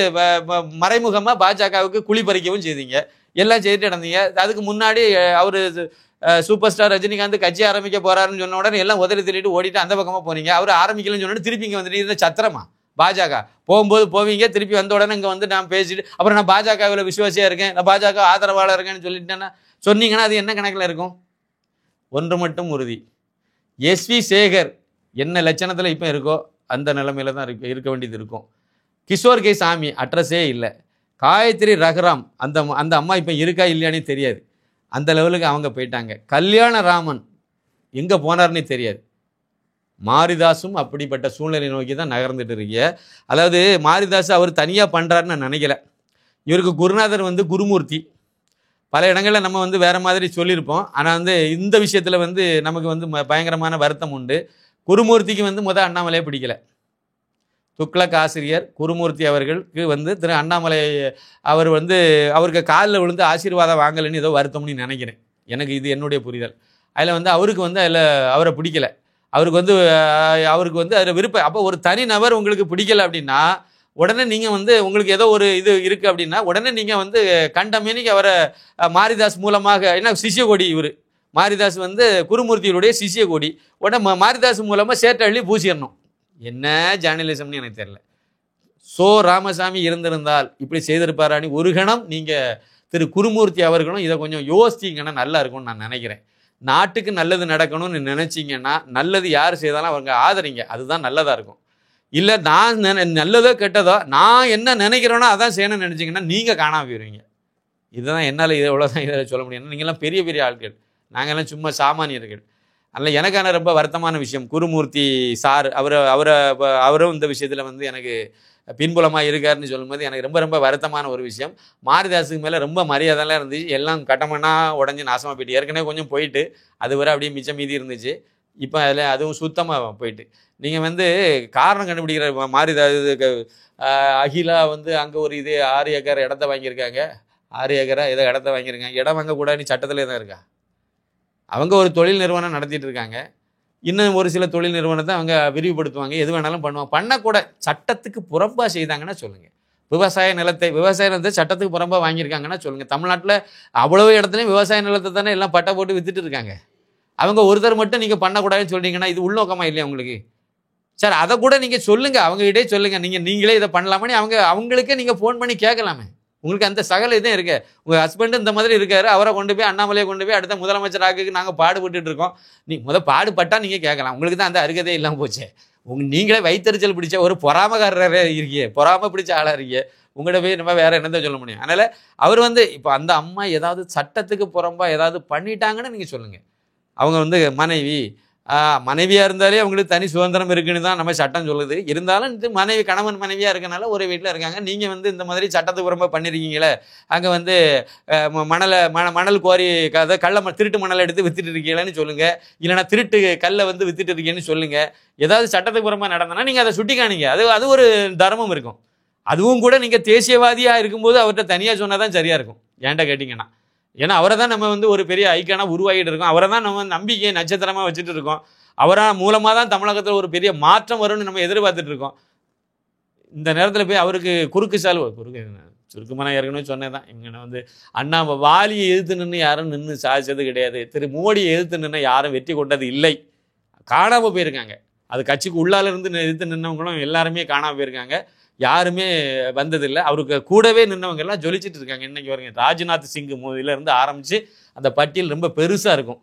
மறைமுகமாக பாஜகவுக்கு குழி பறிக்கவும் செய்தீங்க. எல்லாம் செய்துட்டு நடந்தீங்க. அதுக்கு முன்னாடி அவர் சூப்பர் ஸ்டார் ரஜினிகாந்த் கட்சி ஆரம்பிக்க போறாருன்னு சொன்ன உடனே எல்லாம் உதறி தள்ளிட்டு ஓடிட்டு அந்த பக்கமாக போனீங்க. அவர் ஆரம்பிக்கலன்னு சொன்னிட்டு திருப்பி இங்கே வந்துட்டு இந்த சத்திரமா பாஜக போகும்போது போவீங்க, திருப்பி வந்த உடனே இங்கே வந்து நான் பேசிட்டு அப்புறம் நான் பாஜகவில் விசுவாசியாக இருக்கேன், நான் பாஜக ஆதரவாளர் இருக்கேன்னு சொல்லிட்டேன்னா சொன்னீங்கன்னா அது என்ன கணக்கில் இருக்கும்? ஒன்று மட்டும் உறுதி, எஸ்வி சேகர் என்ன லட்சணத்தில் இப்போ இருக்கோ அந்த நிலைமையில தான் இருக்க வேண்டியது இருக்கும். கிஷோர் கே சாமி அட்ரஸே இல்லை. காயத்ரி ரகுராம் அந்த அம்மா இப்போ இருக்கா இல்லையானே தெரியாது, அந்த லெவலுக்கு அவங்க போயிட்டாங்க. கல்யாண ராமன் எங்கே போனார்னே தெரியாது. மாரிதாசும் அப்படிப்பட்ட சூழ்நிலை நோக்கி தான் நகர்ந்துட்டு இருக்கீங்க. அதாவது மாரிதாஸ் அவர் தனியாக பண்ணுறாருன்னு நான் நினைக்கல. இவருக்கு குருநாதர் வந்து குருமூர்த்தி. பல இடங்களில் நம்ம வந்து வேறு மாதிரி சொல்லியிருப்போம். ஆனால் வந்து இந்த விஷயத்தில் வந்து நமக்கு வந்து பயங்கரமான வருத்தம் உண்டு. குருமூர்த்திக்கு வந்து அண்ணாமலையை பிடிக்கல. துக்ளக் ஆசிரியர் குருமூர்த்தி அவர்களுக்கு வந்து திரு அண்ணாமலை அவர் வந்து அவருக்கு காலில் விழுந்து ஆசீர்வாதம் வாங்கலைன்னு ஏதோ வருத்தம்னு நினைக்கிறேன். எனக்கு இது என்னுடைய புரிதல். அதில் வந்து அவருக்கு வந்து அதில் அவரை பிடிக்கலை. அவருக்கு வந்து அதில் விருப்பம். அப்போ ஒரு தனி நபர் உங்களுக்கு பிடிக்கலை அப்படின்னா உடனே நீங்கள் வந்து உங்களுக்கு ஏதோ ஒரு இது இருக்குது அப்படின்னா உடனே நீங்கள் வந்து கண்டமேனிக்கு அவரை மாரிதாஸ் மூலமாக, ஏன்னா சிஷ்ய கொடி இவர் மாரிதாஸ் வந்து குருமூர்த்தியுடைய சிஷ்ய கொடி, உடனே மாரிதாஸ் மூலமாக சேட்டள்ளி பூசிடணும். என்ன ஜேர்னலிசம்னு எனக்கு தெரியல. ராமசாமி இருந்திருந்தால் இப்படி செய்திருப்பாரான்னு ஒரு கணம் நீங்கள் திரு குருமூர்த்தி அவர்களும் இதை கொஞ்சம் யோசிச்சிங்கன்னா நல்லா இருக்கும்னு நான் நினைக்கிறேன். நாட்டுக்கு நல்லது நடக்கணும்னு நினச்சிங்கன்னா நல்லது யார் செய்தாலும் அவங்க ஆதரிங்க, அதுதான் நல்லதாக இருக்கும். இல்லை நான் நல்லதோ கெட்டதோ நான் என்ன நினைக்கிறேனோ அதான் செய்யணும்னு நினச்சிங்கன்னா நீங்கள் காணாமல் போயிடுவீங்க. இதுதான் என்னால் இதை எவ்வளோதான் இதை சொல்ல முடியும். நீங்கள்லாம் பெரிய பெரிய ஆட்கள், நாங்கள்லாம் சும்மா சாமானியர்கள். அதில் எனக்கான ரொம்ப வருத்தமான விஷயம் குருமூர்த்தி சார் அவரும் இந்த விஷயத்தில் வந்து எனக்கு பின்புலமாக இருக்காருன்னு சொல்லும்போது எனக்கு ரொம்ப ரொம்ப வருத்தமான ஒரு விஷயம். மாரிதாஸுக்கு மேலே ரொம்ப மரியாதைலாம் இருந்துச்சு. எல்லாம் கட்டமண்ணா உடஞ்சி நாசமாக போயிட்டு, ஏற்கனவே கொஞ்சம் போயிட்டு அது வரை அப்படியே மிச்சம் மீதி இருந்துச்சு. இப்போ அதில் அதுவும் சுத்தமாக போயிட்டு நீங்கள் வந்து காரணம் கண்டுபிடிக்கிற மாரிதாஸ் அகிலா வந்து அங்கே ஒரு 6 ஏக்கர் இடத்த வாங்கியிருக்காங்க. 6 ஏக்கரா ஏதோ இடத்த வாங்கியிருக்காங்க. இடம் வாங்கக்கூடாதுன்னு சட்டத்திலே தான் இருக்கா? அவங்க ஒரு தொழில் நிறுவனம் நடத்திட்டு இருக்காங்க. இன்னும் ஒரு சில தொழில் நிறுவனத்தை அவங்க விரிவுபடுத்துவாங்க, எது வேணாலும் பண்ணுவாங்க. பண்ணக்கூட சட்டத்துக்கு புறம்பாக செய்தாங்கன்னா சொல்லுங்கள். விவசாய நிலத்தை சட்டத்துக்கு புறம்பாக வாங்கியிருக்காங்கன்னா சொல்லுங்கள். தமிழ்நாட்டில் அவ்வளவு இடத்துலையும் விவசாய நிலத்தை தானே எல்லாம் பட்டை போட்டு வித்துட்டு இருக்காங்க. அவங்க ஒருத்தர் மட்டும் நீங்கள் பண்ணக்கூடாதுன்னு சொல்கிறீங்கன்னா இது உள்நோக்கமாக இல்லையா உங்களுக்கு? சார் அதை கூட நீங்கள் சொல்லுங்கள், அவங்ககிட்டே சொல்லுங்கள், நீங்களே இதை பண்ணலாமே. அவங்களுக்கே நீங்கள் ஃபோன் பண்ணி கேட்கலாமே. உங்களுக்கு அந்த சகல இதுவும் இருக்கு. உங்கள் ஹஸ்பண்டு இந்த மாதிரி இருக்காரு, அவரை கொண்டு போய் அண்ணாமலையை கொண்டு போய் அடுத்த முதலமைச்சர் ஆக்குக்கு நாங்கள் பாடுபட்டு இருக்கோம். பாடுபட்டால் நீங்கள் கேட்கலாம். உங்களுக்கு தான் அந்த அருகதே இல்லாமல் போச்சு. நீங்களே வைத்தறிச்சல் பிடிச்ச ஒரு பொறாமக்காரரே இருக்கீங்க, பொறாம பிடிச்ச ஆளாக இருக்கீங்க. உங்கள்கிட்ட போய் நம்ம வேற என்னதான் சொல்ல முடியும்? அதனால் அவர் இப்போ அந்த அம்மா ஏதாவது சட்டத்துக்கு புறம்பா ஏதாவது பண்ணிட்டாங்கன்னு நீங்கள் சொல்லுங்கள். அவங்க மனைவியாக இருந்தாலே அவங்களுக்கு தனி சுதந்திரம் இருக்குன்னு தான் நம்ம சட்டம் சொல்லுது. இருந்தாலும் இது கணவன் மனைவியாக இருக்கனால ஒரு வீட்டில் இருக்காங்க. நீங்கள் இந்த மாதிரி சட்டத்துக்கு புறம்பா பண்ணியிருக்கீங்களே, அங்கே மணல் கோரி திருட்டு மணலை எடுத்து வித்துட்டு இருக்கீங்களேன்னு சொல்லுங்கள். இல்லைனா திருட்டு கல்லை வித்துட்டு இருக்கீங்கன்னு சொல்லுங்கள். ஏதாவது சட்டத்துக்கு புறம்பா நடந்தனா நீங்கள் அதை சுட்டி காணிங்க. அது ஒரு தர்மம் இருக்கும். அதுவும் கூட நீங்கள் தேசியவாதியாக இருக்கும்போது அவர்கிட்ட தனியாக சொன்னால் தான் சரியாக இருக்கும், ஏன்டா கேட்டிங்கன்னா. ஏன்னா அவரை தான் நம்ம ஒரு பெரிய ஐக்கானாக உருவாகிட்டு இருக்கோம். அவரை தான் நம்ம நம்பிக்கை நட்சத்திரமாக வச்சுட்டு இருக்கோம். அவரால் மூலமாக தான் தமிழகத்தில் ஒரு பெரிய மாற்றம் வரும்னு நம்ம எதிர்பார்த்துட்டு இருக்கோம். இந்த நேரத்தில் போய் அவருக்கு சுருக்கமான ஏற்கனவே சொன்னே தான். இவங்க அண்ணா வாலியை எதிர்த்து நின்று யாரும் நின்று சாதிச்சது கிடையாது. திரு மோடியை எதிர்த்து நின்று யாரும் வெற்றி கொண்டது இல்லை. காணாமல் போயிருக்காங்க. அது கட்சிக்கு உள்ளால இருந்து எதிர்த்து நின்றவங்களும் எல்லாருமே காணாமல் போயிருக்காங்க. யாருமே வந்ததில்லை. அவருக்கு கூடவே நின்றவங்க எல்லாம் ஜொலிச்சிட்டு இருக்காங்க. இன்னைக்கு வருங்க ராஜ்நாத் சிங் இருந்து ஆரம்பித்து அந்த பட்டியல் ரொம்ப பெருசாக இருக்கும்.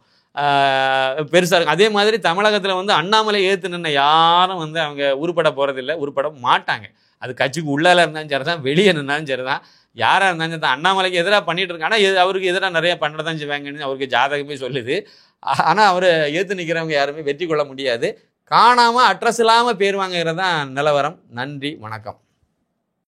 அதே மாதிரி தமிழகத்தில் அண்ணாமலை ஏற்று நின்ன யாரும் அவங்க உருப்பட போகிறதில்லை, உருப்பட மாட்டாங்க. அது கட்சிக்கு உள்ளால இருந்தாலும் சரி தான், வெளியே நின்னாலும் சரி தான், யாராக இருந்தாலும் சரி தான். அண்ணாமலைக்கு எதிராக பண்ணிட்டு இருக்காங்க. ஆனால் அவருக்கு எதிராக நிறைய பண்ணுறதான் செய்வாங்கன்னு அவருக்கு ஜாதகமே சொல்லுது. ஆனால் அவரை ஏற்று நிற்கிறவங்க யாருமே வெற்றி கொள்ள முடியாது. காணாமல் அட்ரஸ் இல்லாமல் பேர் வாங்குகிறது தான் நிலவரம். நன்றி, வணக்கம்.